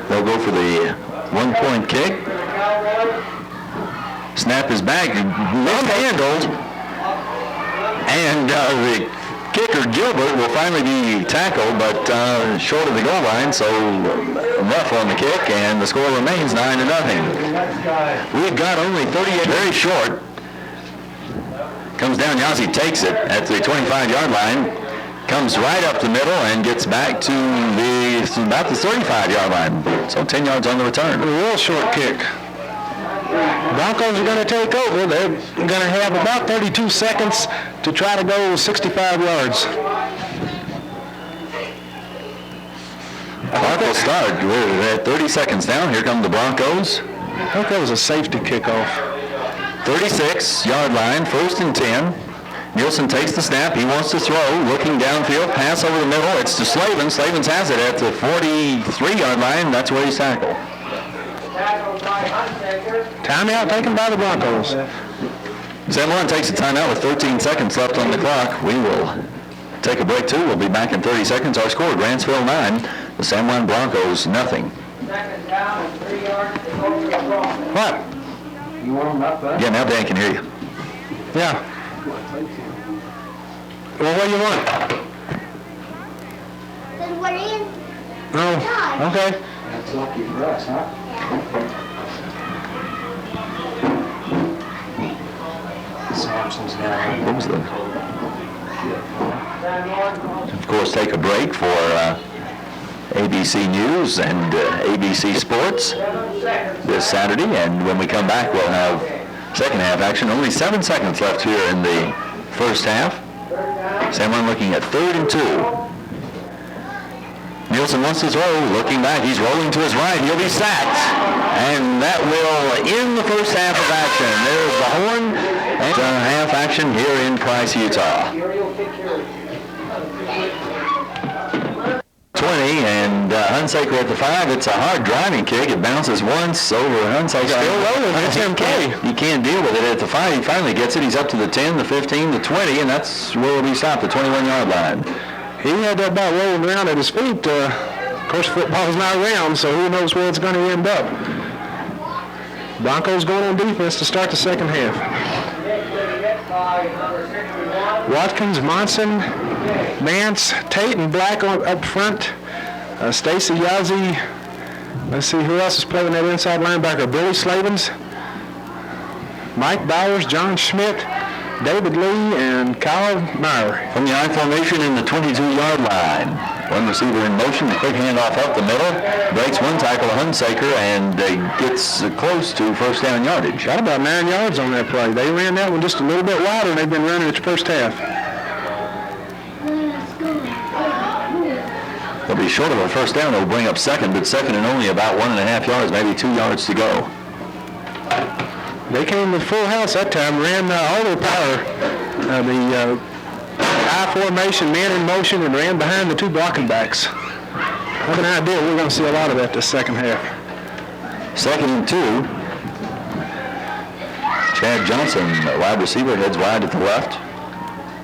They'll go for the one-point kick. Snap is back, mishandled, and the kicker Gilbert will finally be tackled, but short of the goal line, so rough on the kick, and the score remains 9-0. We've got only 38, very short. Comes down, Yazzie takes it at the 25-yard line, comes right up the middle and gets back to about the 35-yard line. So 10 yards on the return. A real short kick. Broncos are going to take over. They're going to have about 32 seconds to try to go 65 yards. Clock will start. We're at 30 seconds down. Here come the Broncos. I think that was a safety kickoff. 36-yard line, 1st and 10. Nielsen takes the snap. He wants to throw. Looking downfield. Pass over the middle. It's to Slavens. Slavens has it at the 43-yard line. That's where he's tackled. Timeout taken by the Broncos. San Juan takes a timeout with 13 seconds left on the clock. We will take a break too. We'll be back in 30 seconds. Our score, Grantsville 9, the San Juan Broncos nothing. What? Yeah, now Dan can hear you. Yeah. Well, what do you want? Then we're in. Oh, okay. That's lucky for us, huh? Samson's now. What was the... Of course, take a break for ABC News and ABC Sports this Saturday, and when we come back, we'll have second half action. Only 7 seconds left here in the first half. San Juan looking at 3rd and 2. Nielsen wants to throw, looking back, he's rolling to his right, he'll be sacked. And that will end the first half of action. There's the horn, and half action here in Price, Utah. 20, and Hunsaker at the 5. It's a hard driving kick. It bounces once over Hunsaker. Still rolling. It's MK. He can't deal with it at the 5. He finally gets it. He's up to the 10, the 15, the 20, and that's where he'll be stopped, the 21-yard line. He had that ball rolling around at his feet. Of course, football's not around, so who knows where it's going to end up. Broncos going on defense to start the second half. Watkins, Monson, Mance, Tate, and Black up front. Stacy Yazzie. Let's see who else is playing that inside linebacker. Billy Slavens, Mike Bowers, John Schmidt, David Lee, and Kyle Meyer. From the I formation in the 22-yard line. One receiver in motion, the quick handoff up the middle, breaks one tackle, Hunsaker, and gets close to first down yardage. Got about 9 yards on that play. They ran that one just a little bit wider than they've been running its first half. They'll be short of a first down. They'll bring up second, but second and only about 1.5 yards, maybe 2 yards to go. They came with full house that time, ran all their power. The I formation, man in motion, and ran behind the two blocking backs. I have an idea we're going to see a lot of that this second half. 2nd and 2. Chad Johnson, wide receiver, heads wide to the left.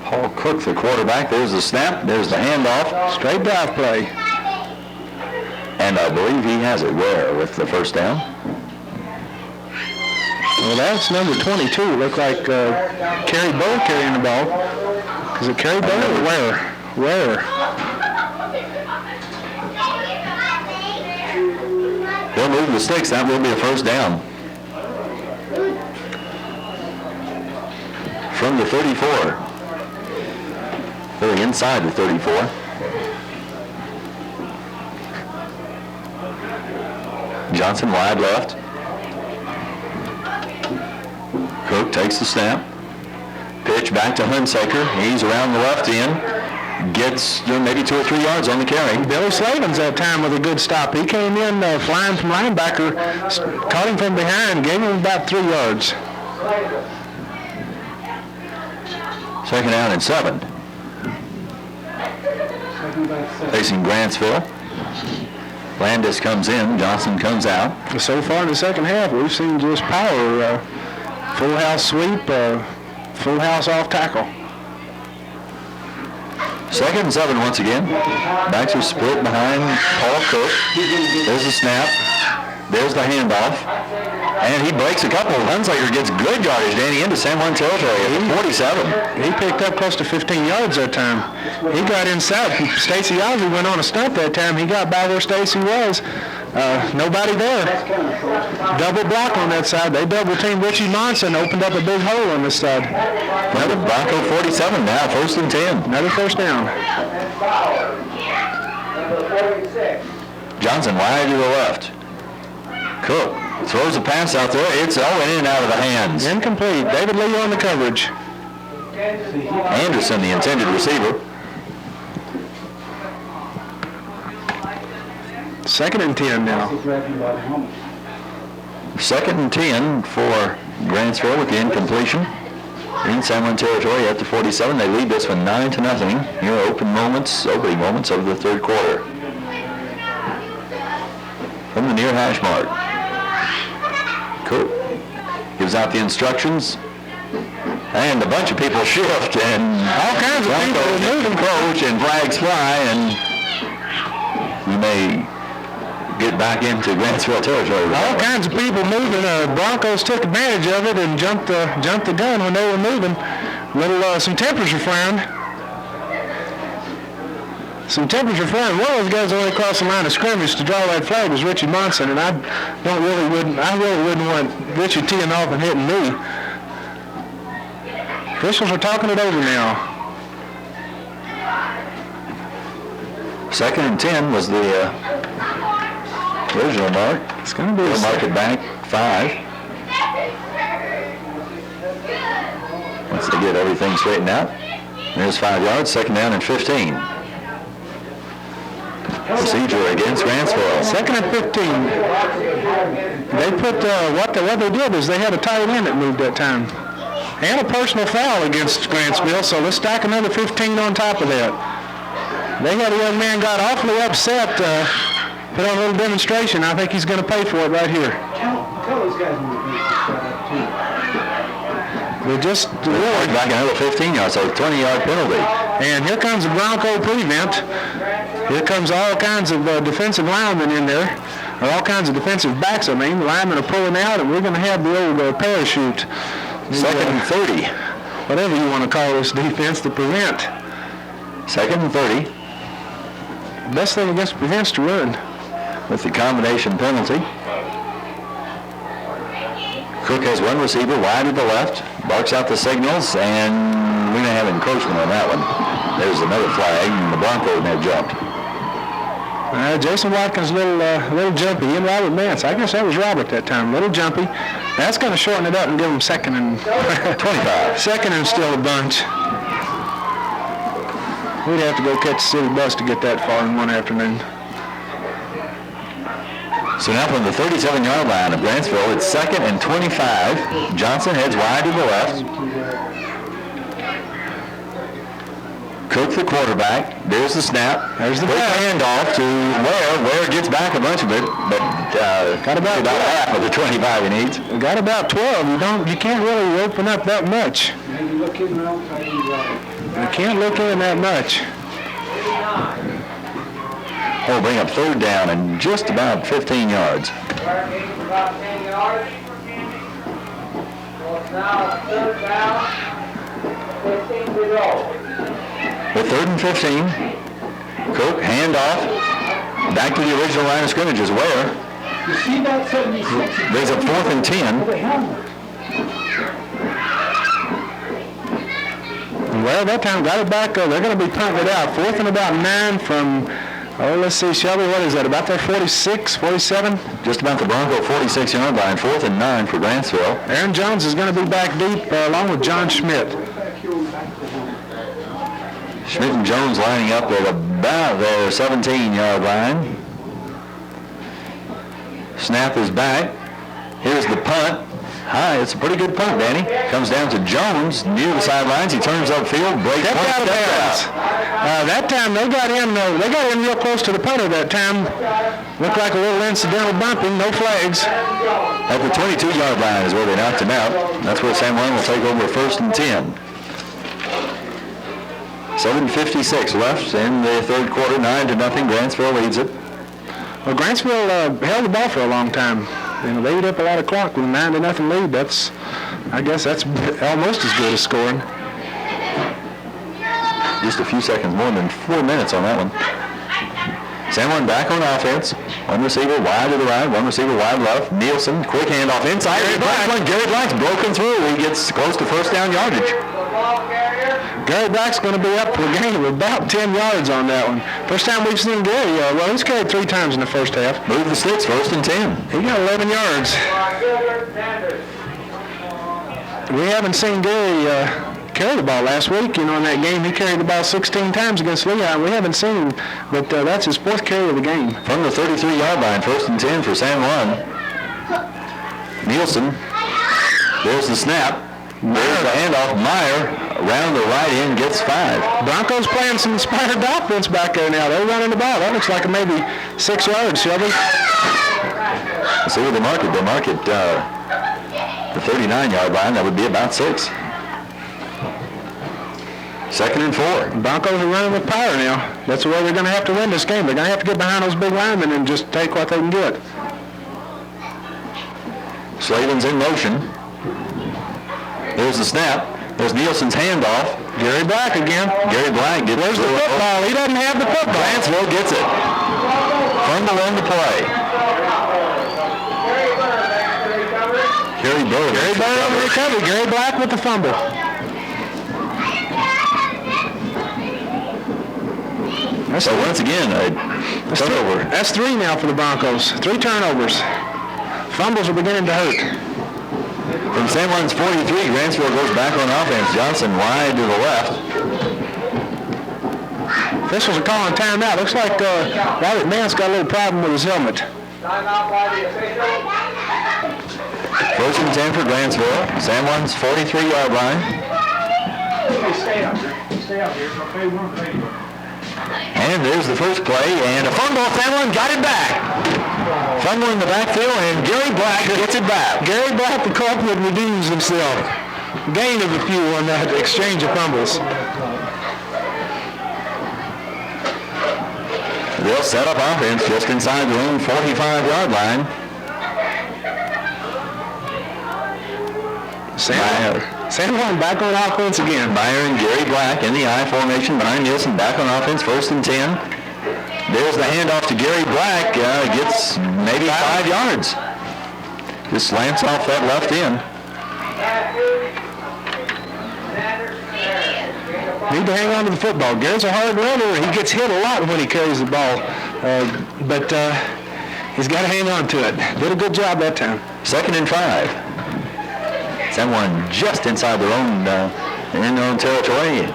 Paul Cook, the quarterback. There's the snap. There's the handoff. Straight dive play. And I believe he has it. Where with the first down? Well, that's number 22. Looked like Kerry Bow carrying the ball. Is it Kerry Bow or where? Where? They'll move the sticks. That will be a first down. From the 34. Really inside the 34. Johnson wide left. Cook takes the snap. Pitch back to Hunsaker. He's around the left end. Gets maybe 2 or 3 yards on the carry. Billy Slavin's that time with a good stop. He came in flying from linebacker, caught him from behind, gave him about 3 yards. Second down and 7. Facing Grantsville. Landis comes in. Johnson comes out. So far in the second half, we've seen just power. Full house sweep, full house off tackle. Second and 7 once again. Backs are split behind Paul Cook. There's the snap. There's the handoff. And he breaks a couple. Hunsaker gets good yardage, Danny, into San Juan territory at the 47. He picked up close to 15 yards that time. He got inside. Stacy Ozzie went on a stunt that time. He got by where Stacy was. Nobody there. Double block on that side. They double teamed Richie Monson, opened up a big hole on this side. Another Bronco 47 now, first and 10. Another first down. Johnson wide to the left. Cook throws a pass out there. It's in and out of the hands. Incomplete. David Lee on the coverage. Anderson, the intended receiver. Second and 10 now. Second and 10 for Grantsville with the incompletion. In San Juan territory at the 47. They lead this one 9-0. Here are opening moments of the third quarter. From the near hash mark. Cook gives out the instructions. And a bunch of people shift and All kinds of people moving coach and flags fly, and we may get back into Grantsville territory. All kinds of people moving. Broncos took advantage of it and jumped the gun when they were moving. Some temperature flying. One of those guys only crossed the line of scrimmage to draw that flag was Richie Monson, and I really wouldn't want Richie teeing off and hitting me. Officials are talking it over now. Second and 10 was the original mark. It's going to be They'll mark it back 5. Once they get everything straightened out. There's 5 yards, second down and 15. Procedure against Grantsville. Second and 15. They put what they did is they had a tight end that moved that time, and a personal foul against Grantsville. So let's stack another 15 on top of that. They had a young man got awfully upset. Put on a little demonstration. I think he's going to pay for it right here. Tell those guys when they make this shot up too. They're just really Back another 15 yards, so 20-yard penalty. And here comes the Bronco prevent. Here comes all kinds of defensive linemen in there, or all kinds of defensive backs, I mean. The linemen are pulling out, and we're going to have the old parachute. Second and 30. Whatever you want to call this defense, the prevent. Second and 30 Best thing against prevents to run. with the combination penalty. Cook has one receiver wide to the left, barks out the signals, and we may have encroachment on that one. There's another flag, and the Broncos have jumped. Jason Watkins a little jumpy. And Robert Mance. I guess that was Robert that time. A little jumpy. That's going to shorten it up and give him second and 25. Second and still a bunch. We'd have to go catch the city bus to get that far in one afternoon. So now from the 37-yard line of Grantsville, it's second and 25. Johnson heads wide to the left. Cook, the quarterback. There's the snap. There's the quick pass. handoff to Ware. Ware gets back a bunch of it, but got about half of the 25 he needs. Got about 12. You can't really open up that much. Maybe look in and out, try to right. You can't look in that much. Oh, bring up third down and just about 15 yards. About 10 yards. So it's now third down, 15 to go. With third and 15, Cook, handoff, back to the original line of scrimmage is Ware. You see that 76? Brings up fourth and 10. The helmet. Well, that time got it back. They're going to be punting it out. Fourth and about 9 from, let's see, Shelby, what is that, about their 46, 47? Just about the Bronco 46-yard line, fourth and 9 for Grantsville. Aaron Jones is going to be back deep along with John Schmidt. Schmidt and Jones lining up at about their 17-yard line. Snap is back. Here's the punt. High, it's a pretty good punt, Danny. Comes down to Jones near the sidelines. He turns upfield, breaks Stepped one out of step bounds. That time they got in real close to the punter that time. Looked like a little incidental bumping, no flags. At the 22-yard line is where they knocked him out. That's where San Juan will take over first and 10. 7:56 left in the third quarter, 9-0. Grantsville leads it. Well, Grantsville held the ball for a long time. They ate up a lot of clock with a 9-0 lead. I guess that's almost as good as scoring. Just a few seconds more than 4 minutes on that one. San Juan back on offense. One receiver wide to the right, one receiver wide left. Nielsen, quick handoff inside. Gary Black's broken through. He gets close to first down yardage. Gary Black's going to be up for a gain of about 10 yards on that one. First time we've seen Gary. He's carried 3 times in the first half. Move the sticks, first and 10. He got 11 yards. We haven't seen Gary carry the ball last week. In that game, he carried the ball 16 times against Lehigh. We haven't seen him, but that's his 4th carry of the game. From the 33-yard line, first and 10 for San Juan. Nielsen. There's the snap. There's the handoff. Meyer around the right end gets 5. Broncos playing some inspired offense back there now. They're running the ball. That looks like maybe 6 yards, Shelby. Let's see what they mark it. They mark it the 39-yard line. That would be about 6. Second and 4. Broncos are running with power now. That's the way they're going to have to win this game. They're going to have to get behind those big linemen and just take what they can get. Slavin's in motion. There's the snap. There's Nielsen's handoff. Gary Black again. Gary Black gets Where's the football? He doesn't have the football. Grantsville gets it. Fumble on the play. Gary Burr. Gary Burr on the recovery. Gary Black with the fumble. So once again, a turnover. That's 3 now for the Broncos. 3 turnovers. Fumbles are beginning to hurt. From San Juan's 43, Grantsville goes back on offense. Johnson wide to the left. Officials are calling timeout. Looks like Robert Mance got a little problem with his helmet. Timeout by the official. First and 10 for Grantsville. San Juan's 43-yard line. Stay out here. Stay out here. Okay, one thing. And there's the first play, and a fumble. San Juan got it back. Fumble in the backfield, and Gary Black gets it back. Gary Black, the culprit, redeems himself. Gain of a few on that exchange of fumbles. They'll set up offense just inside their own 45-yard line. San Juan back on offense again. Meyer and Gary Black in the I formation behind Nielsen, back on offense, first and 10. There's the handoff to Gary Black. Gets maybe 5 yards. Just slants off that left end. Need to hang on to the football. Gary's a hard runner. He gets hit a lot when he carries the ball. But he's got to hang on to it. Did a good job that time. Second and 5. Someone just inside their own territory.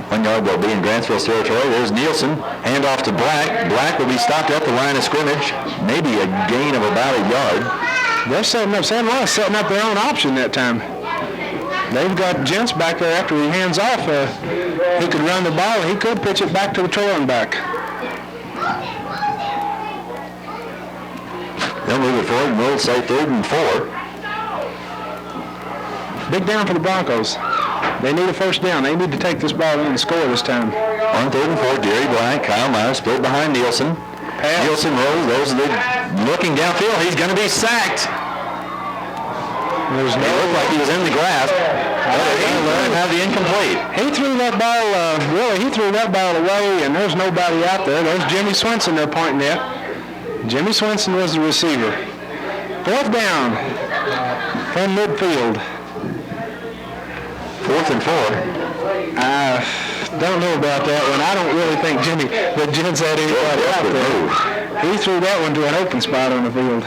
1 yard will be in Grantsville's territory. There's Nielsen. Handoff to Black. Black will be stopped at the line of scrimmage. Maybe a gain of about 1 yard. They're setting up. San Juan's setting up their own option that time. They've got Gents back there after he hands off. He could run the ball. He could pitch it back to the trailing back. They'll move it forward and we'll say 3rd and 4. Big down for the Broncos. They need a first down. They need to take this ball in and score this time. On 3rd and 4, Gary Black, Kyle Meyer split behind Nielsen. Pass. Nielsen rolls. Those are the looking downfield. He's going to be sacked. There's It looked like he was in the grasp. But they're going to let him have the incomplete. He threw that ball, he threw that ball away, and there's nobody out there. There's Jimmy Swenson they're pointing at. Jimmy Swenson was the receiver. 4th down from midfield. 4th and 4. I don't know about that one. I don't really think the Gents had anybody out there. He threw that one to an open spot on the field.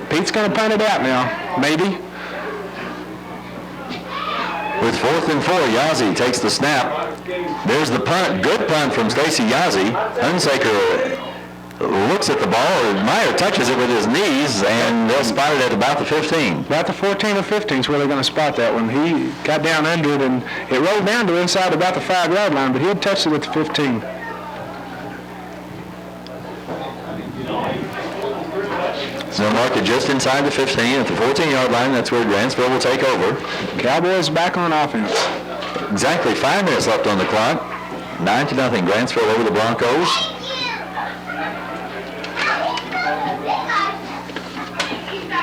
Pete's going to punt it out now, maybe. With 4th and 4, Yazzie takes the snap. There's the punt. Good punt from Stacy Yazzie. Hunsaker looks at the ball. Meyer touches it with his knees, and they'll spot it at about the 15. About the 14 or 15 is where they're going to spot that one. He got down under it, and it rolled down to inside about the 5-yard line, but he had touched it at the 15. So mark it just inside the 15 at the 14-yard line. That's where Grantsville will take over. Cowboys back on offense. Exactly 5 minutes left on the clock. 9-0 Grantsville over the Broncos.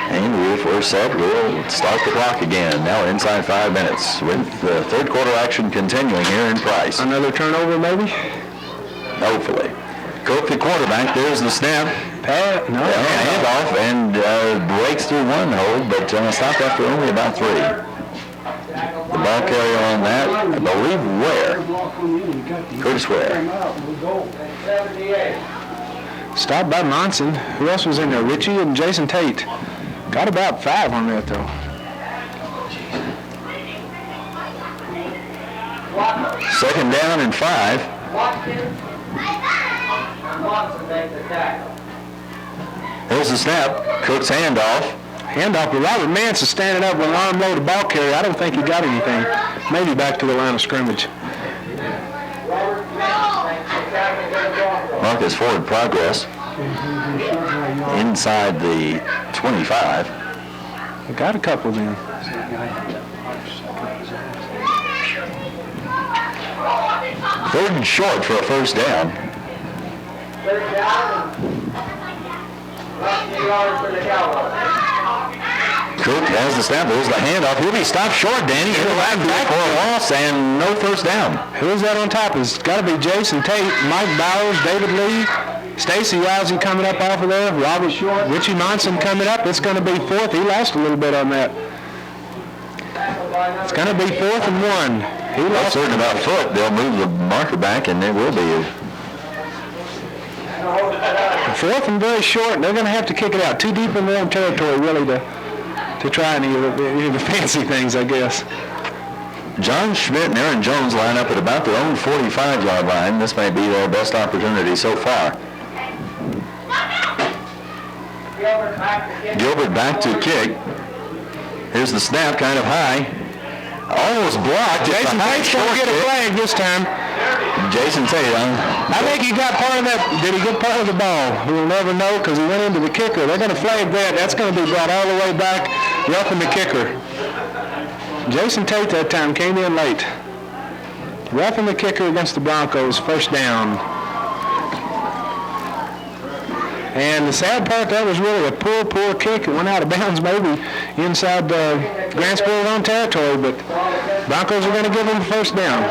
And if we're set, we'll start the clock again. Now inside 5 minutes with the 3rd quarter action continuing here in Price. Another turnover, maybe? Hopefully. Cook, the quarterback, there's the snap. No. Handoff and breaks through one hold, but stopped after only about 3. The ball carrier on that, I believe, Ware. Curtis Ware. Stopped by Monson. Who else was in there? Richie and Jason Tate. Got about 5 on that, though. 2nd down and 5. There's the snap. Cook's handoff. But Robert Mance is standing up with an arm-loaded ball carrier. I don't think he got anything. Maybe back to the line of scrimmage. Mark is forward progress. Inside the 25. We got a couple then. 3rd and short for a first down. Cook has the snap. There's the handoff. He'll be stopped short, Danny. He'll have back for a loss and no first down. Who's that on top? It's got to be Jason Tate, Mike Bowers, David Lee, Stacy Yazzie coming up off of there, Robert Short, Richie Monson coming up. It's going to be 4th. He lost a little bit on that. It's going to be 4th and 1. He lost certain about foot. They'll move the marker back, and there will be 4th and very short. They're going to have to kick it out. Too deep in their own territory, really, to try any of the fancy things, I guess. John Schmidt and Aaron Jones line up at about their own 45-yard line. This may be their best opportunity so far. Gilbert back to kick. Here's the snap, kind of high. Almost blocked. Jason Tate's going to get a flag this time. Jason Tate, I think he got part of that. Did he get part of the ball? We'll never know because he went into the kicker. They're going to flag that. That's going to be brought all the way back, roughing the kicker. Jason Tate that time came in late. Roughing the kicker against the Broncos, first down. And the sad part, that was really a poor kick. It went out of bounds maybe inside Grantsville's own territory, but Broncos are going to give them the first down.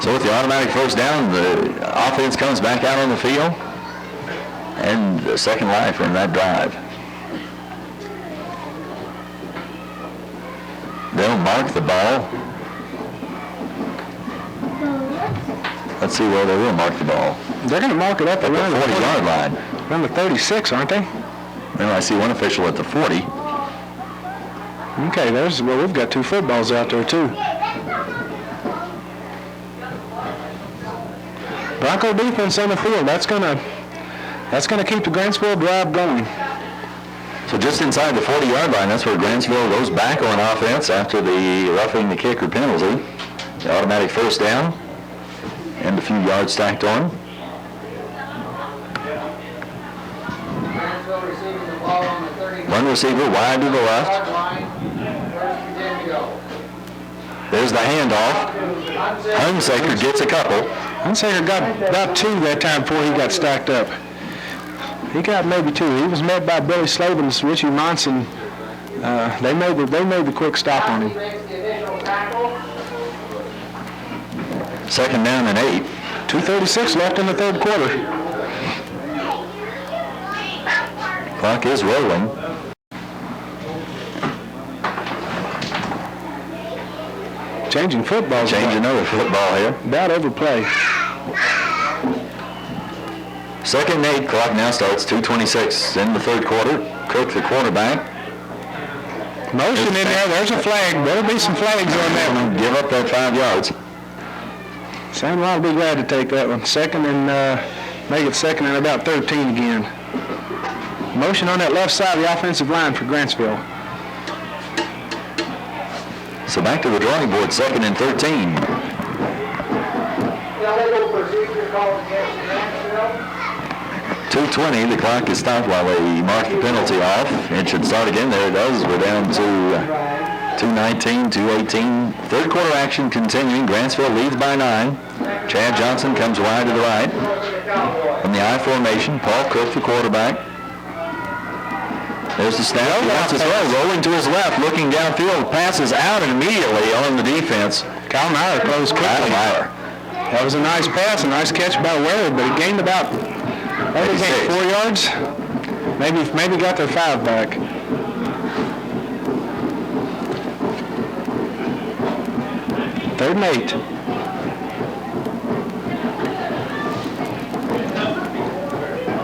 So with the automatic first down, the offense comes back out on the field. And the second life in that drive. They'll mark the ball. Let's see where they will mark the ball. They're going to mark it up At around the 40-yard line. Around the 36, aren't they? And I see one official at the 40. Okay, we've got 2 footballs out there too. Bronco defense on the field. That's gonna keep the Grantsville drive going. So just inside the 40-yard line, that's where Grantsville goes back on offense after the roughing the kicker penalty. The automatic first down and a few yards stacked on. Grantsville receiving the ball on the 30. One receiver wide to the left. Line. First and 10 to go. There's the handoff. Hunsaker gets a couple. Hunsaker got about 2 that time before he got stacked up. He got maybe 2. He was met by Billy Slavin's Richie Monson. They made the quick stop on him. Makes the initial tackle. Second down and 8. 2:36 left in the third quarter. Clock is rolling. Changing footballs. Change another football here. Bad overplay. Second and 8. Clock now starts. 2:26 in the third quarter. Cook, the quarterback. Motion in there. There's a flag. Better be some flags on that one. Give up that 5 yards. San Juan will be glad to take that one. Second and make it second and about 13 again. Motion on that left side of the offensive line for Grantsville. So back to the drawing board. Second and 13. Illegal procedure called against Grantsville. 2:20. The clock is stopped while they mark the penalty off. It should start again. There it does. We're down to 2:19, 2:18. Third quarter action continuing. Grantsville leads by 9. Chad Johnson comes wide to the right. From the I formation, Paul Cook, the quarterback. There's the snap. He wants as well. Rolling to his left, looking downfield. Passes out immediately on the defense. Kyle Meyer closed quickly. Meyer. That was a nice pass, a nice catch by Ware, but he gained about 4 yards. Maybe got their 5 back. Third and 8.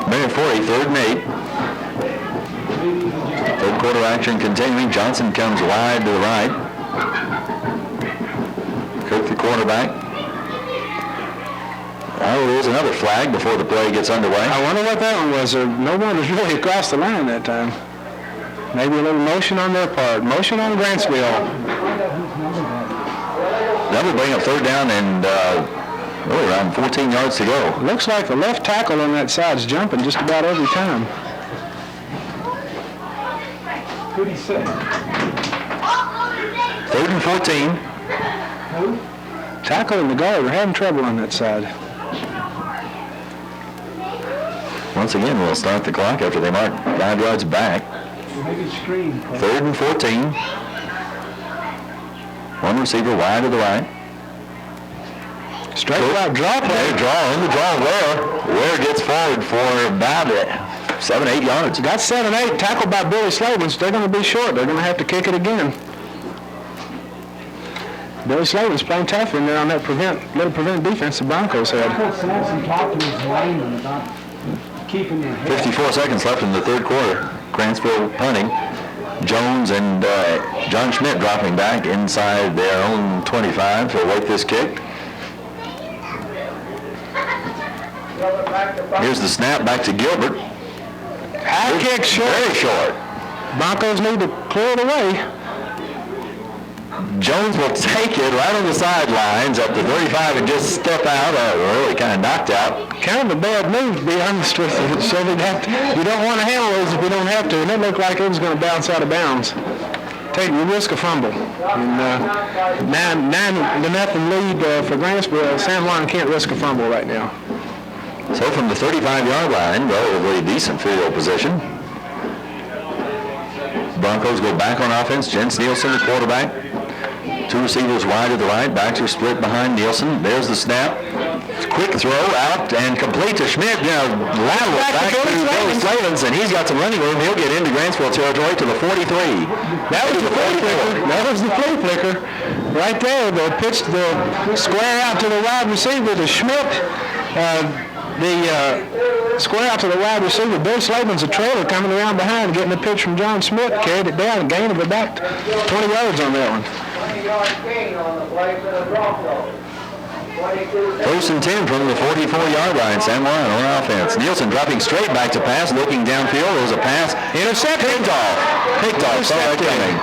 Minute 40, third and 8. Third quarter action continuing. Johnson comes wide to the right. Cook, the quarterback. Oh, there's another flag before the play gets underway. I wonder what that one was. No one was really across the line that time. Maybe a little motion on their part. Motion on Grantsville. That will bring up third down and really around 14 yards to go. Looks like the left tackle on that side is jumping just about every time. Who'd he say? Third and 14. Tackle and the guard are having trouble on that side. Once again, we'll start the clock after they mark 5 yards back. Maybe screen. Third and 14. One receiver wide to the right. Straight out draw play. They draw in the draw. Ware gets forward for about 7-8 yards. Got 7-8. Tackled by Billy Slavins. They're going to be short. They're going to have to kick it again. Billy Slavin's playing tough in there on that little prevent defense the Broncos had. Swenson talked to his lineman about keeping their head. 54 seconds left in the third quarter. Grantsville punting. Jones and John Schmidt dropping back inside their own 25 to await this kick. Here's the snap back to Gilbert. High kick short. Very short. Broncos need to clear it away. Jones will take it right on the sidelines up to 35 and just step out. Really kind of knocked out. Kind of a bad move, to be honest with you. So you don't want to handle those if you don't have to. And it looked like it was going to bounce out of bounds. You risk a fumble. And 9-0 lead for Grantsville. San Juan can't risk a fumble right now. So from the 35-yard line, relatively decent field position. Broncos go back on offense. Jens Nielsen, the quarterback. 2 receivers wide to the right. Backs are split behind Nielsen. There's the snap. Quick throw out and complete to Schmidt. Lateral back to Billy Slavins, and he's got some running room. He'll get into Grantsville territory to the 43. That was the flea flicker. That was the flea flicker. Right there, the pitch, the square out to the wide receiver to Schmidt. The square out to the wide receiver. Bill Slavin's a trailer coming around behind, getting the pitch from John Smith, carried it down, a gain of about 20 yards on that one. 20-yard gain on the play for the Broncos. First and 10 from the 44-yard line. San Juan on offense. Nielsen dropping straight back to pass, looking downfield. There's a pass. Intercept. Picked off. Saw that coming.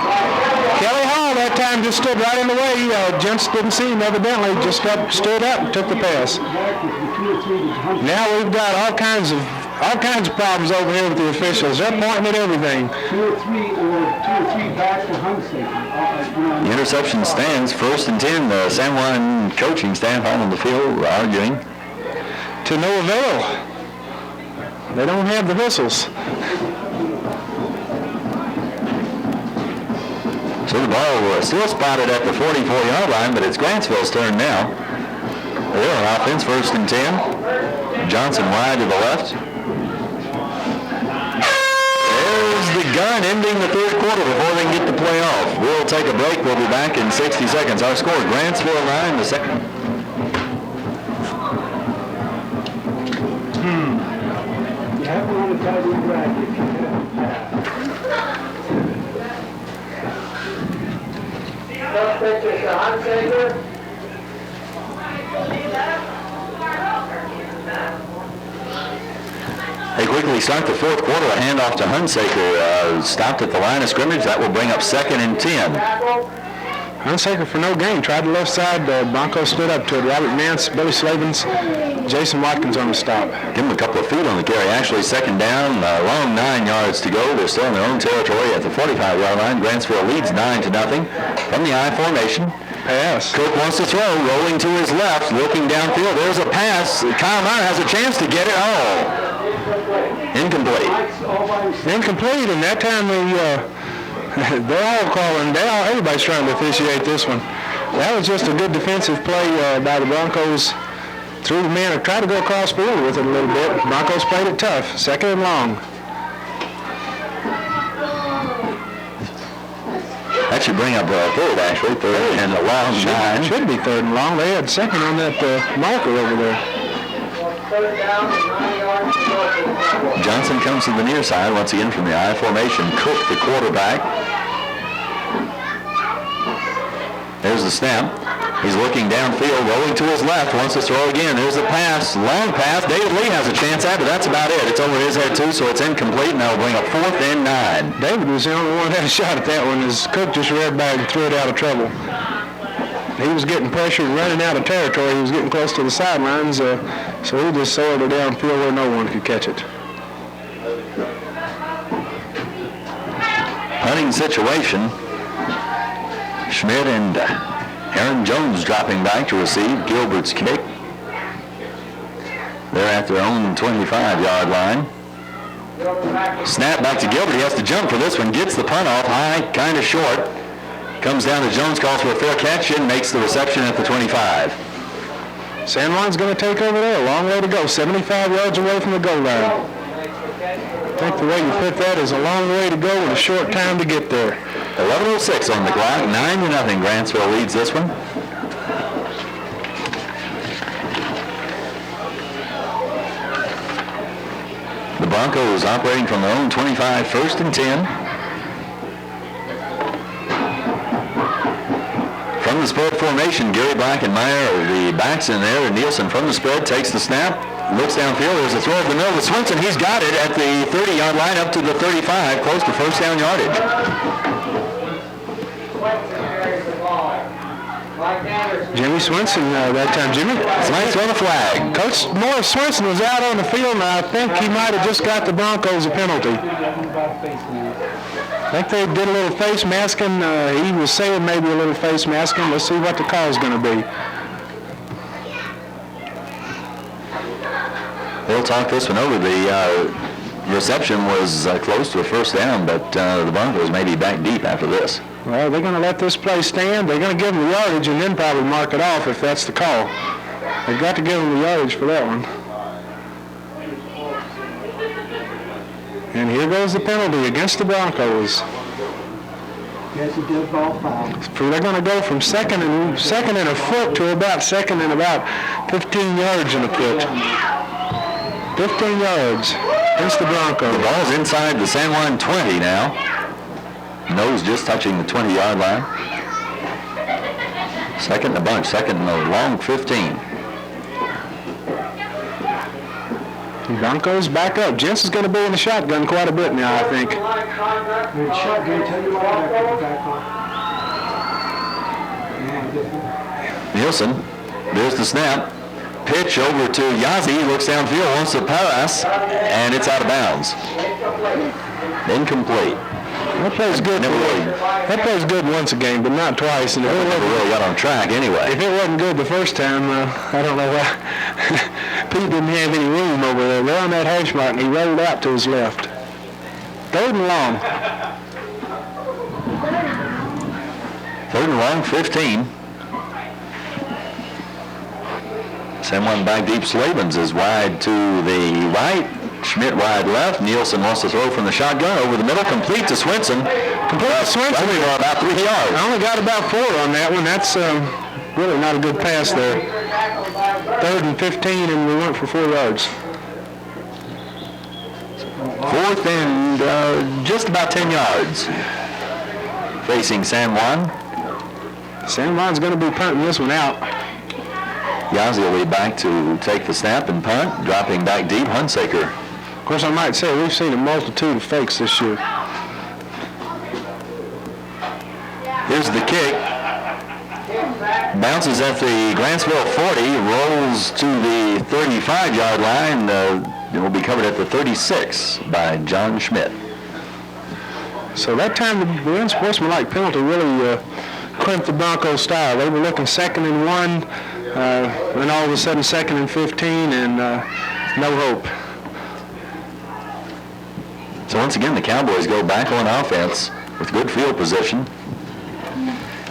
Kelly Hall that time just stood right in the way. Gents didn't see him evidently. Just stood up and took the pass. Now we've got all kinds of problems over here with the officials. They're pointing at everything. 2 or 3 back to Hunsaker. The interception stands. First and 10. The San Juan coaching staff out on the field arguing. To no avail. They don't have the whistles. So the ball was still spotted at the 44-yard line, but it's Grantsville's turn now. They're on offense, first and 10. Johnson wide to the left. There's the gun ending the third quarter before they can get the play off. We'll take a break. We'll be back in 60 seconds. Our score, Grantsville 9, the second. You have to want to try to drag if you First pitch is to Hunsaker. They quickly start the fourth quarter. A handoff to Hunsaker. Stopped at the line of scrimmage. That will bring up second and 10. Hunsaker for no gain. Tried the left side. Broncos stood up to it. Robert Nance, Billy Slavens, Jason Watkins on the stop. Give them a couple of feet on the carry. Actually, second down, long 9 yards to go. They're still in their own territory at the 45-yard line. Grantsville leads 9-0 from the I formation. Pass. Cook wants to throw, rolling to his left, looking downfield. There's a pass. Kyle Meyer has a chance to get it. Oh, incomplete. Incomplete, and that time they're all calling. Everybody's trying to officiate this one. That was just a good defensive play by the Broncos. Threw the man, tried to go across field with it a little bit. Broncos played it tough. Second and long. That should bring up third, actually. Third and a long 9. Should be third and long. They had second on that marker over there. Third down, 9 yards to go. Johnson comes to the near side once again from the I formation. Cook, the quarterback. There's the snap. He's looking downfield, rolling to his left, wants to throw again. There's a pass, long pass. David Lee has a chance at it, but that's about it. It's over his head too, so it's incomplete, and that'll bring up fourth and 9. David was the only one that had a shot at that one as Cook just read back and threw it out of trouble. He was getting pressured, running out of territory. He was getting close to the sidelines, so he just soiled it downfield where no one could catch it. Punting situation. Schmidt and Aaron Jones dropping back to receive Gilbert's kick. They're at their own 25-yard line. Snap back to Gilbert. He has to jump for this one. Gets the punt off high, kind of short. Comes down to Jones, calls for a fair catch, and makes the reception at the 25. San Juan's going to take over there. A long way to go. 75 yards away from the goal line. I think the way you put that is a long way to go and a short time to get there. 11:06 on the clock. 9-0. Grantsville leads this one. The Broncos operating from their own 25, first and 10. From the spread formation, Gary Black and Meyer, the backs in there, and Nielsen from the spread takes the snap, looks downfield. There's a throw over the middle to Swenson. He's got it at the 30-yard line up to the 35, close to first down yardage. Jimmy Swenson that time. Jimmy? Smite's on the flag. Coach Morris Swenson was out on the field, and I think he might have just got the Broncos a penalty. I think they did a little face masking. He was saying maybe a little face masking. Let's see what the call is going to be. They'll talk this one over. The reception was close to a first down, but the Broncos may be back deep after this. Well, they're going to let this play stand. They're going to give them the yardage and then probably mark it off if that's the call. They've got to give them the yardage for that one. And here goes the penalty against the Broncos. Yes, he did ball foul. They're going to go from second and a foot to about second and about 15 yards in a foot. 15 yards against the Broncos. The ball's inside the San Juan 20 now. Nose just touching the 20-yard line. Second and a bunch, second and a long 15. Broncos back up. Jensen's going to be in the shotgun quite a bit now, I think. Shotgun, tell you what, back on. Nielsen, there's the snap. Pitch over to Yazzie, looks downfield, wants to pass, and it's out of bounds. Incomplete. That plays good. That plays good once a game, but not twice. And if it Never wasn't, really got on track anyway. if it wasn't good the first time, I don't know why. Pete didn't have any room over there. They're on that hash mark, and he rolled out to his left. Third and long. Third and long, 15. Send one back deep. Slavens is wide to the right. Schmidt wide left. Nielsen wants to throw from the shotgun over the middle. Complete to Swenson. Complete to Swenson. About 3 yards. I only got about 4 on that one. That's really not a good pass there. Third and 15, and we went for 4 yards. Fourth and just about 10 yards. Facing San Juan. San Juan's going to be punting this one out. Yazzie will be back to take the snap and punt. Dropping back deep, Hunsaker. Of course, I might say we've seen a multitude of fakes this year. Here's the kick. Bounces at the Grantsville 40, rolls to the 35-yard line. It will be covered at the 36 by John Schmidt. So that time the unsportsmanlike penalty really crimped the Broncos' style. They were looking 2nd and 1, and all of a sudden 2nd and 15, and no hope. So once again, the Cowboys go back on offense with good field position.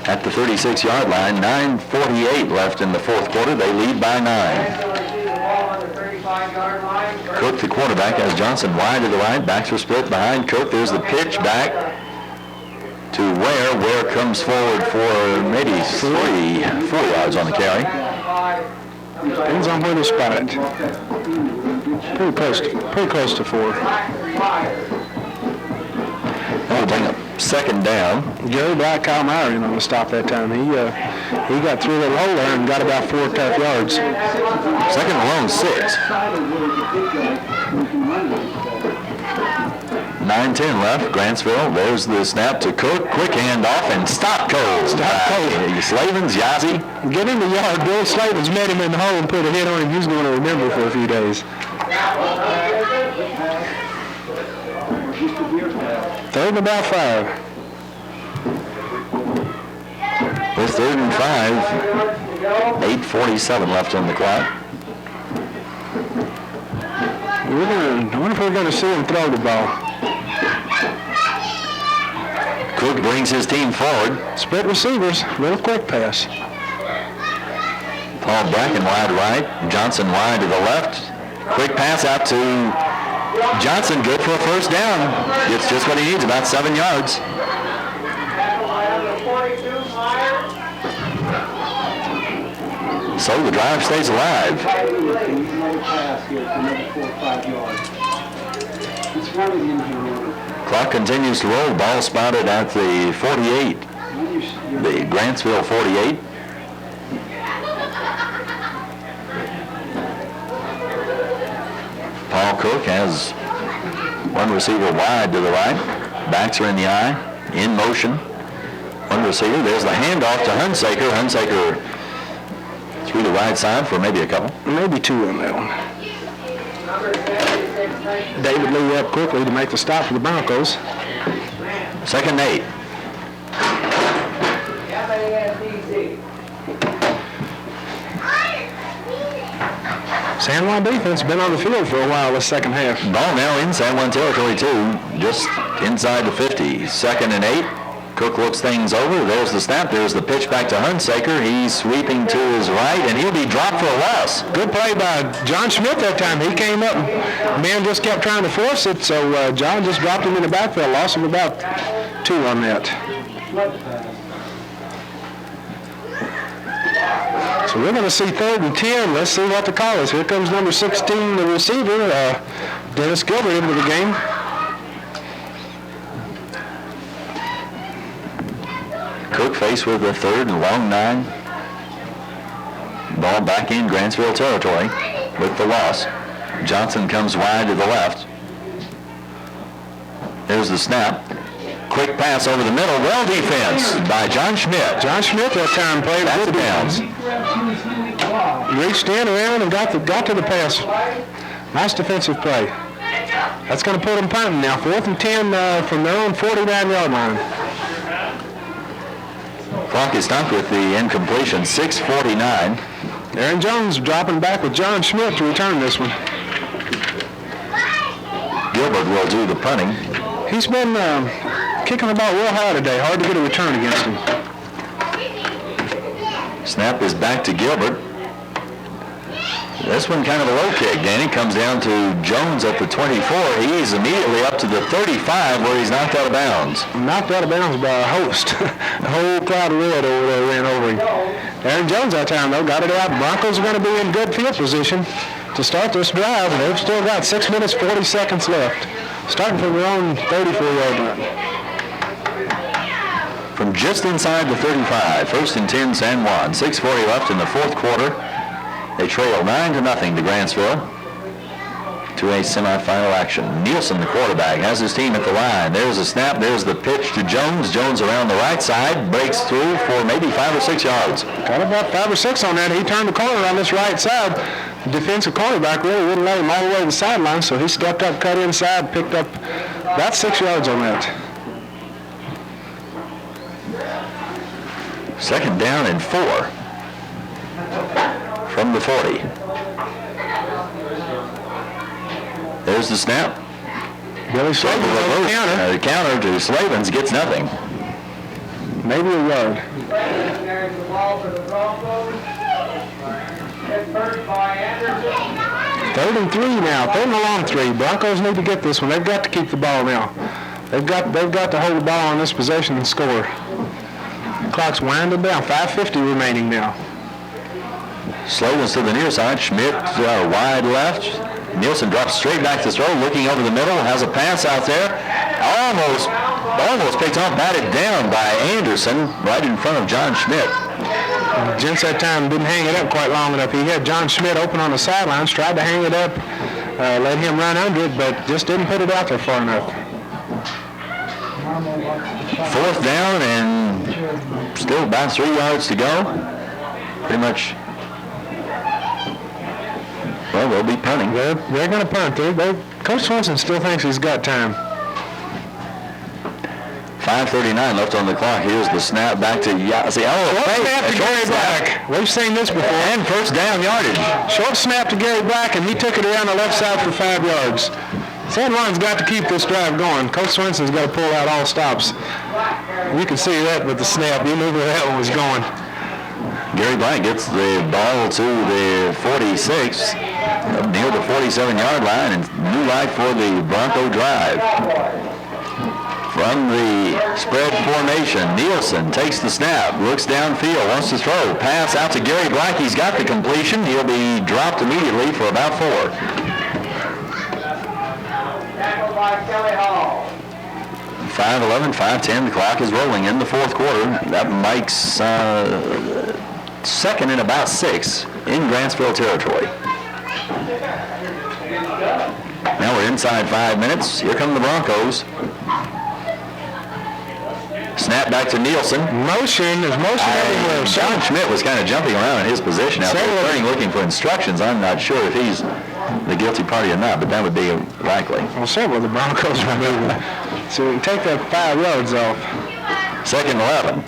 At the 36-yard line, 9:48 left in the fourth quarter. They lead by 9. Cook, the quarterback, has Johnson wide to the right. Backs are split behind Cook. There's the pitch back to Ware. Ware comes forward for maybe 4 yards on the carry. Depends on where they spot it. Pretty close to 4. That'll bring up second down. Gary Black, Kyle Meyer in on the stop that time. He got through a little hole there and got about 4 tough yards. Second and long, 6. 9:10 left. Grantsville. There's the snap to Cook. Quick handoff and stop cold. Slavens, Yazzie. Get in the yard. Bill Slavens met him in the hole and put a hit on him. He's going to remember for a few days. Third and about 5. With 3rd and 5, 8:47 left on the clock. I wonder if we're going to see him throw the ball. Cook brings his team forward. Split receivers, little quick pass. Paul Bracken wide right, Johnson wide to the left. Quick pass out to Johnson, good for a first down. Gets just what he needs, about 7 yards. So the drive stays alive. Clock continues to roll. Ball spotted at the 48. The Grantsville 48. Paul Cook has one receiver wide to the right. Backs are in the eye. In motion. One receiver. There's the handoff to Hunsaker. Hunsaker through the right side for maybe a couple. Maybe 2 on that one. David Lee up quickly to make the stop for the Broncos. 2nd and 8. San Juan defense been on the field for a while this second half. Ball now in San Juan territory too, just inside the 50. 2nd and 8. Cook looks things over. There's the snap. There's the pitch back to Hunsaker. He's sweeping to his right, and he'll be dropped for a loss. Good play by John Schmidt that time. He came up. Man just kept trying to force it, so John just dropped him in the backfield. Loss of about 2 on that. So we're going to see 3rd and 10. Let's see what the call is. Here comes number 16, the receiver, Dennis Gilbert, into the game. Cook faced with a 3rd and long 9. ball back in Grantsville territory with the loss. Johnson comes wide to the left. There's the snap. Quick pass over the middle. Well defense by John Schmidt. John Schmidt that time played good defense. Reached in around and got to the pass. Nice defensive play. That's going to put them punting now. 4th and 10 from their own 49-yard line. Clock is stopped with the incompletion. 6:49. Aaron Jones dropping back with John Schmidt to return this one. Gilbert will do the punting. He's been kicking the ball real high today. Hard to get a return against him. Snap is back to Gilbert. This one kind of a low kick. Danny comes down to Jones at the 24. He's immediately up to the 35 where he's knocked out of bounds. Knocked out of bounds by a host. A whole crowd of red over there ran over him. Aaron Jones that time, though, got it out. Broncos are going to be in good field position to start this drive, and they've still got 6 minutes, 40 seconds left. Starting from their own 34-yard line. From just inside the 35, 1st and 10 San Juan. 6:40 left in the 4th quarter. They trail 9-0 to Grantsville to a semifinal action. Nielsen, the quarterback, has his team at the line. There's a snap. There's the pitch to Jones. Jones around the right side, breaks through for maybe 5 or 6 yards. Got about 5 or 6 on that. He turned the corner on this right side. The defensive cornerback really wouldn't let him all the way to the sideline, so he stepped up, cut inside, picked up about 6 yards on that. 2nd down and 4 from the 40. There's the snap. Billy Slavens on the counter. The counter to Slavens gets nothing. Maybe a yard. There's the ball for the Broncos. It's first by Anderson. 3rd and 3 now. 3rd and a long 3. Broncos need to get this one. They've got to keep the ball now. They've got to hold the ball on this possession and score. Clock's winding down. 5:50 remaining now. Slavens to the near side. Schmidt wide left. Nielsen drops straight back to throw, looking over the middle, has a pass out there. Almost picked off, batted down by Anderson right in front of John Schmidt. Gents that time didn't hang it up quite long enough. He had John Schmidt open on the sidelines, tried to hang it up, let him run under it, but just didn't put it out there far enough. 4th down and still about 3 yards to go. Pretty much. Well, they'll be punting. They're going to punt. Coach Swenson still thinks he's got time. 5:39 left on the clock. Here's the snap back to snap to Gary Black. We've seen this before. And 1st down yardage. Short snap to Gary Black, and he took it around the left side for 5 yards. San Juan's got to keep this drive going. Coach Swenson's got to pull out all stops. You can see that with the snap. You knew where that one was going. Gary Black gets the ball to the 46, near the 47-yard line, and new life for the Bronco drive. From the spread formation, Nielsen takes the snap, looks downfield, wants to throw. Pass out to Gary Black. He's got the completion. He'll be dropped immediately for about 4. Tackled by Kelly Hall. 5:11, 5:10. The clock is rolling in the 4th quarter. That Mike's 2nd and about 6 in Grantsville territory. Now we're inside 5 minutes. Here come the Broncos. Snap back to Nielsen. Motion everywhere. John Schmidt was kind of jumping around in his position out there, turning, looking for instructions. I'm not sure if he's the guilty party or not, but that would be likely. Well, several of the Broncos were moving. So we can take that 5 yards off. 2nd and 11.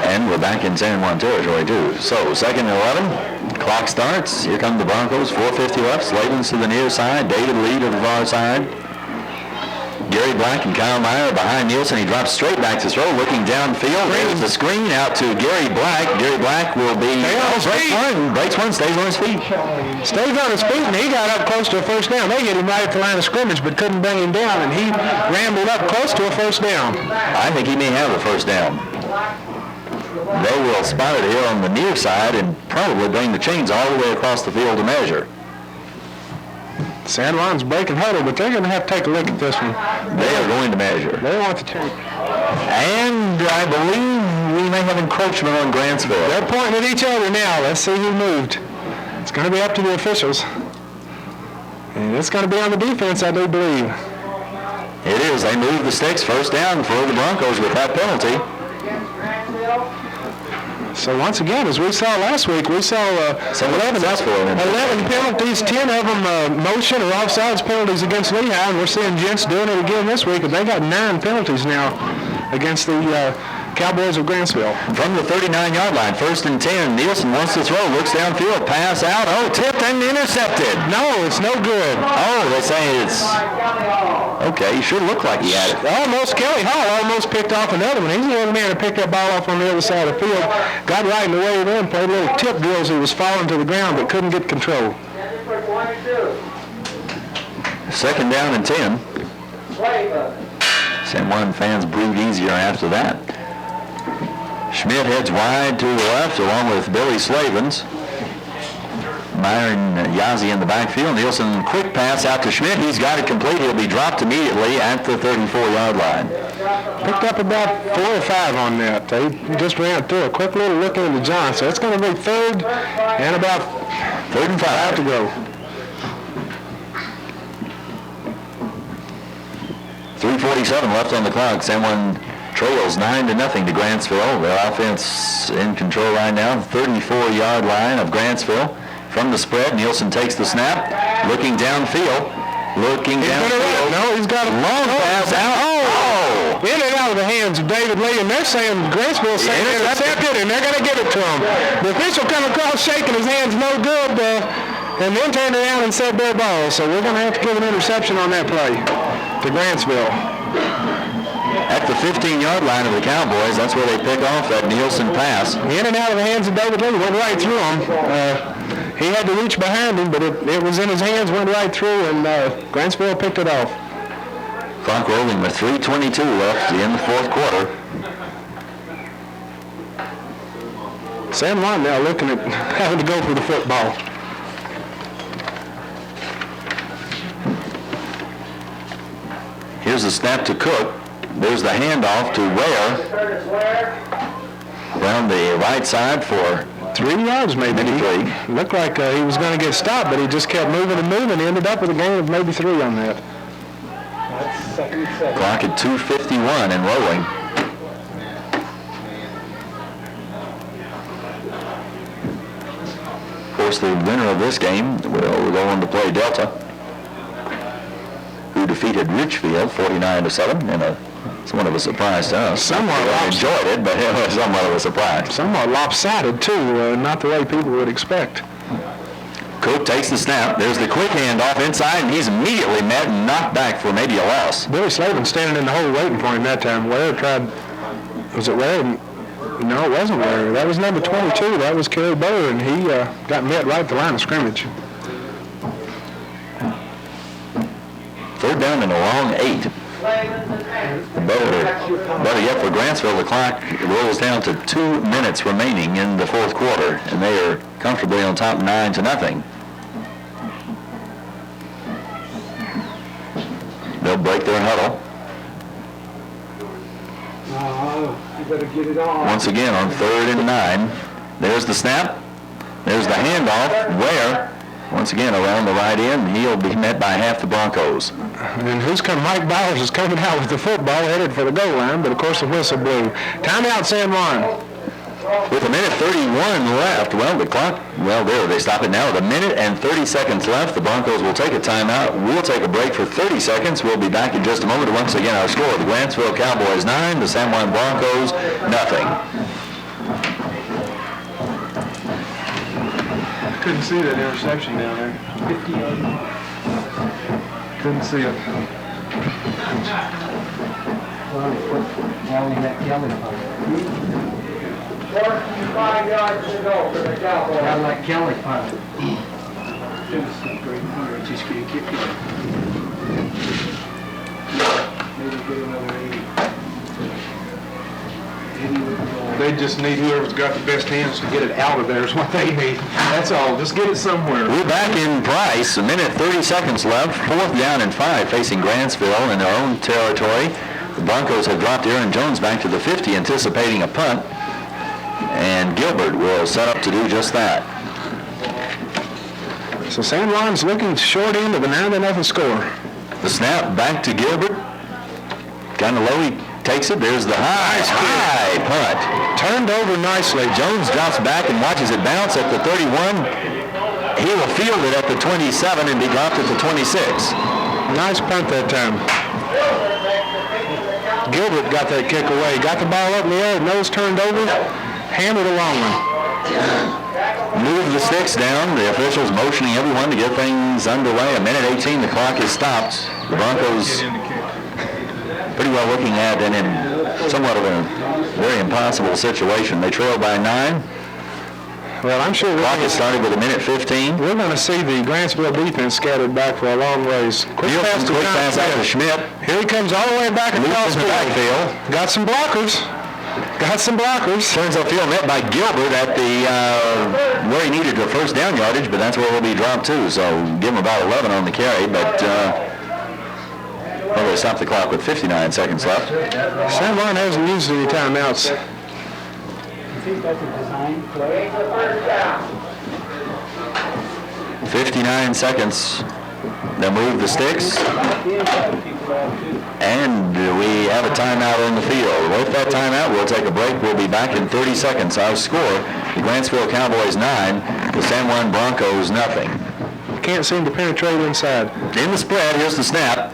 And we're back in San Juan territory, too. So, 2nd and 11. Clock starts. Here come the Broncos. 4:50 left. Slavens to the near side. David Lee to the far side. Gary Black and Kyle Meyer behind Nielsen. He drops straight back to throw, looking downfield. There's the screen out to Gary Black. Gary Black will be... breaks one, stays on his feet. Stays on his feet, and he got up close to a 1st down. They hit him right at the line of scrimmage, but couldn't bring him down, and he rambled up close to a 1st down. I think he may have the 1st down. They will spot it here on the near side and probably bring the chains all the way across the field to measure. San Juan's breaking huddle, but they're going to have to take a look at this one. They are going to measure. They want to take. And I believe we may have encroachment on Grantsville. They're pointing at each other now. Let's see who moved. It's going to be up to the officials. And it's going to be on the defense, I do believe. It is. They move the sticks. First down for the Broncos with that penalty. So once again, as we saw last week, we saw 11 penalties, 10 of them motion or offsides penalties against Lehigh, and we're seeing Gents doing it again this week, and they got 9 penalties now against the Cowboys of Grantsville. From the 39-yard line, 1st and 10. Nielsen wants to throw, looks downfield, pass out. Oh, tipped and intercepted. No, it's no good. Oh, they say it's... Okay, he sure looked like he had it. Almost. Kelly Hall almost picked off another one. He's the only man to pick that ball off on the other side of the field. Got right in the way of them, played little tip drills. He was falling to the ground but couldn't get control. 2nd down and 10. San Juan fans breathe easier after that. Schmidt heads wide to the left along with Billy Slavens. Myron Yazzie in the backfield. Nielsen, quick pass out to Schmidt. He's got it complete. He'll be dropped immediately at the 34-yard line. Picked up about 4 or 5 on that. They just ran through a quick little look into John. So it's going to be 3rd and about 3rd and 5 to go. 3:47 left on the clock. San Juan trails 9-0 to Grantsville. Their offense in control right now. 34-yard line of Grantsville. From the spread, Nielsen takes the snap, looking downfield. No, he's got a long pass out. Oh! In and out of the hands of David Lee, and they're saying Grantsville saying intercepted, and they're going to give it to him. The official come across shaking his hands, no good, and then turned around and said their ball. So we're going to have to give an interception on that play to Grantsville. At the 15-yard line of the Cowboys, that's where they pick off that Nielsen pass. In and out of the hands of David Lee, went right through him. He had to reach behind him, but it was in his hands, went right through, and Grantsville picked it off. Clock rolling with 3:22 left in the 4th quarter. San Juan now looking at having to go for the football. Here's the snap to Cook. There's the handoff to Ware. Around the right side for 3 yards maybe. Looked like he was going to get stopped, but he just kept moving and moving. He ended up with a gain of maybe 3 on that. Clock at 2:51 and rolling. Of course, the winner of this game will go on to play Delta, who defeated Richfield 49-7 in somewhat of a surprise to us. Somewhat enjoyed it, but it was somewhat of a surprise. Somewhat lopsided, too, not the way people would expect. Cook takes the snap. There's the quick handoff inside, and he's immediately met and knocked back for maybe a loss. Billy Slavin standing in the hole waiting for him that time. Ware tried, was it Ware? No, it wasn't Ware. That was number 22. That was Kerry Bower, and he got met right at the line of scrimmage. 3rd down and a long 8. Better yet for Grantsville, the clock rolls down to 2 minutes remaining in the 4th quarter, and they are comfortably on top 9-0. They'll break their huddle. You better get it on. Once again on 3rd and 9. There's the snap. There's the handoff. Ware, once again around the right end, he'll be met by half the Broncos. And who's coming? Mike Bowers is coming out with the football headed for the goal line, but of course the whistle blew. Timeout, San Juan. With 1:31 left, well, the clock, there, they stop it now. With 1 and 30 seconds left, the Broncos will take a timeout. We'll take a break for 30 seconds. We'll be back in just a moment. Once again, our score, the Grantsville Cowboys 9, the San Juan Broncos 0. Couldn't see that interception down there. 50 yards. Couldn't see it. Fourth and 5 yards to go for the Cowboys. I like Kelly punted. Just a great punter. Just gonna kick it. Maybe get another 80. They just need whoever's got the best hands to get it out of there is what they need. That's all. Just get it somewhere. We're back in Price. A minute 30 seconds left. 4th down and 5 facing Grantsville in their own territory. The Broncos have dropped Aaron Jones back to the 50, anticipating a punt. And Gilbert will set up to do just that. So San Juan's looking short end of a 9-0 score. The snap back to Gilbert. Kind of low, he takes it. There's the high punt. Turned over nicely. Jones drops back and watches it bounce at the 31. He will field it at the 27 and be dropped at the 26. Nice punt that time. Gilbert got that kick away. Got the ball up in the air, nose turned over, hammered a long one. Move the sticks down. The officials motioning everyone to get things underway. A minute 18, the clock is stopped. The Broncos pretty well looking at and in somewhat of a very impossible situation. They trail by 9. Well, I'm sure the clock has started with a minute 15. We're going to see the Grantsville defense scattered back for a long ways. Quick pass out to Schmidt. Here he comes all the way back across the backfield. Got some blockers. Turns upfield, met by Gilbert at the where he needed the first down yardage, but that's where he'll be dropped too. So give him about 11 on the carry, but they stopped the clock with 59 seconds left. San Juan hasn't used any timeouts. I think that's a design play. 59 seconds. They'll move the sticks. And we have a timeout on the field. With that timeout, we'll take a break. We'll be back in 30 seconds. Our score, the Grantsville Cowboys 9, the San Juan Broncos nothing. Can't seem to penetrate inside. In the spread, here's the snap.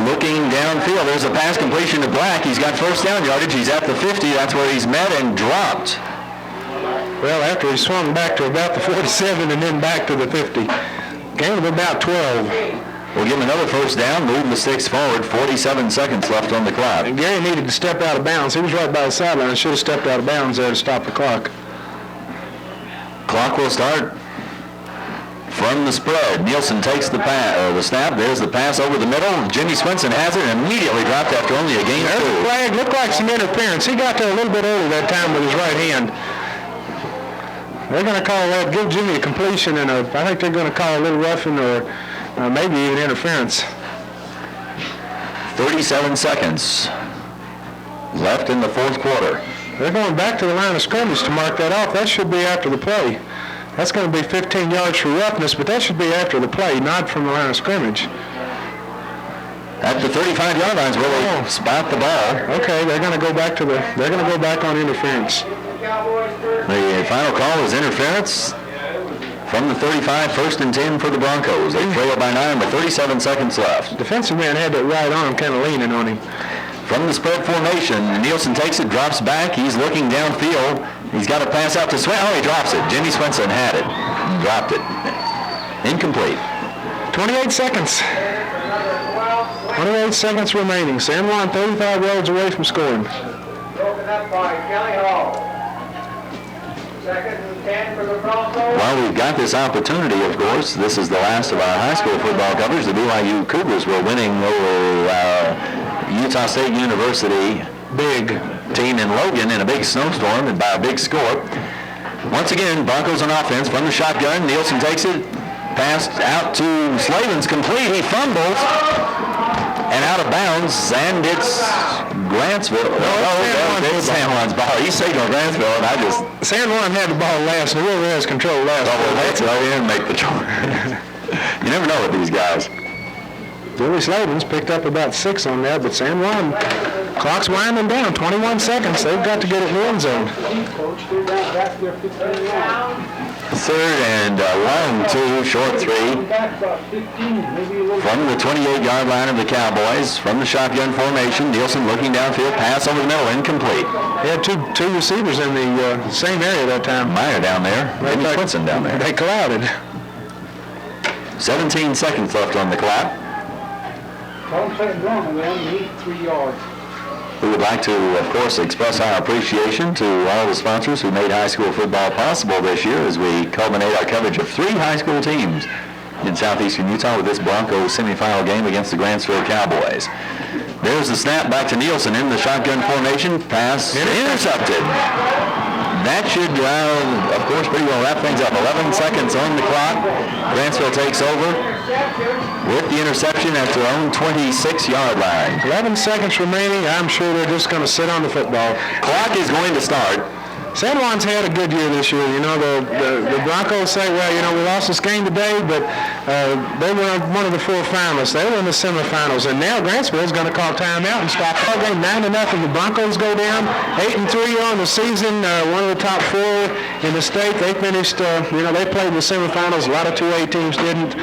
Looking downfield, there's a pass completion to Black. He's got first down yardage. He's at the 50. That's where he's met and dropped. Well, after he swung back to about the 47 and then back to the 50. Gain of about 12. We'll give him another first down, move the sticks forward, 47 seconds left on the clock. And Gary needed to step out of bounds. He was right by the sideline. Should have stepped out of bounds there to stop the clock. Clock will start from the spread. Nielsen takes the snap. There's the pass over the middle. Jimmy Swenson has it and immediately dropped after only a gain of 2. The flag looked like some interference. He got there a little bit early that time with his right hand. They're going to call that, give Jimmy a completion, and I think they're going to call a little roughing or maybe even interference. 37 seconds left in the fourth quarter. They're going back to the line of scrimmage to mark that off. That should be after the play. That's going to be 15 yards for roughness, but that should be after the play, not from the line of scrimmage. At the 35-yard lines where they spot the ball. Okay, they're going to go back on interference. The final call is interference from the 35, 1st and 10 for the Broncos. They trail by 9 with 37 seconds left. Defensive man had that right arm kind of leaning on him. From the spread formation, Nielsen takes it, drops back. He's looking downfield. He's got a pass out to Swenson. Oh, he drops it. Jimmy Swenson had it. Dropped it. Incomplete. 28 seconds. 28 seconds remaining. San Juan 35 yards away from scoring. Broken up by Kelly Hall. Second and 10 for the Broncos. While we've got this opportunity, of course, this is the last of our high school football coverage. The BYU Cougars were winning over Utah State University, big team in Logan in a big snowstorm and by a big score. Once again, Broncos on offense from the shotgun. Nielsen takes it, passed out to Slavin's complete. He fumbles and out of bounds, and it's Grantsville. It's San Juan's ball. He signaled Grantsville, and I just... San Juan had the ball last, and whoever has control last. Let's go in and make the choice. You never know with these guys. Billy Slavin's picked up about 6 on that, but San Juan, clock's winding down, 21 seconds. They've got to get it in the end zone. Third and long, 2, short 3. From the 28-yard line of the Cowboys, from the shotgun formation, Nielsen looking downfield, pass over the middle, incomplete. They had two receivers in the same area that time. Meyer down there, Jimmy Swenson down there. They collided. 17 seconds left on the clock. Don't play it wrong, we only need 3 yards. We would like to, of course, express our appreciation to all the sponsors who made high school football possible this year as we culminate our coverage of 3 high school teams in southeastern Utah with this Broncos semifinal game against the Grantsville Cowboys. There's the snap back to Nielsen in the shotgun formation. Pass intercepted. That should, of course, pretty well wrap things up. 11 seconds on the clock. Grantsville takes over with the interception at their own 26-yard line. 11 seconds remaining. I'm sure they're just going to sit on the football. Clock is going to start. San Juan's had a good year this year. You know, the Broncos say, well, you know, we lost this game today, but they were one of the 4 finalists. They were in the semifinals, and now Grantsville's going to call timeout and stop the game 9-0. The Broncos go down 8-3 on the season. One of the top 4 in the state. They finished, you know, they played in the semifinals. A lot of 2A teams didn't.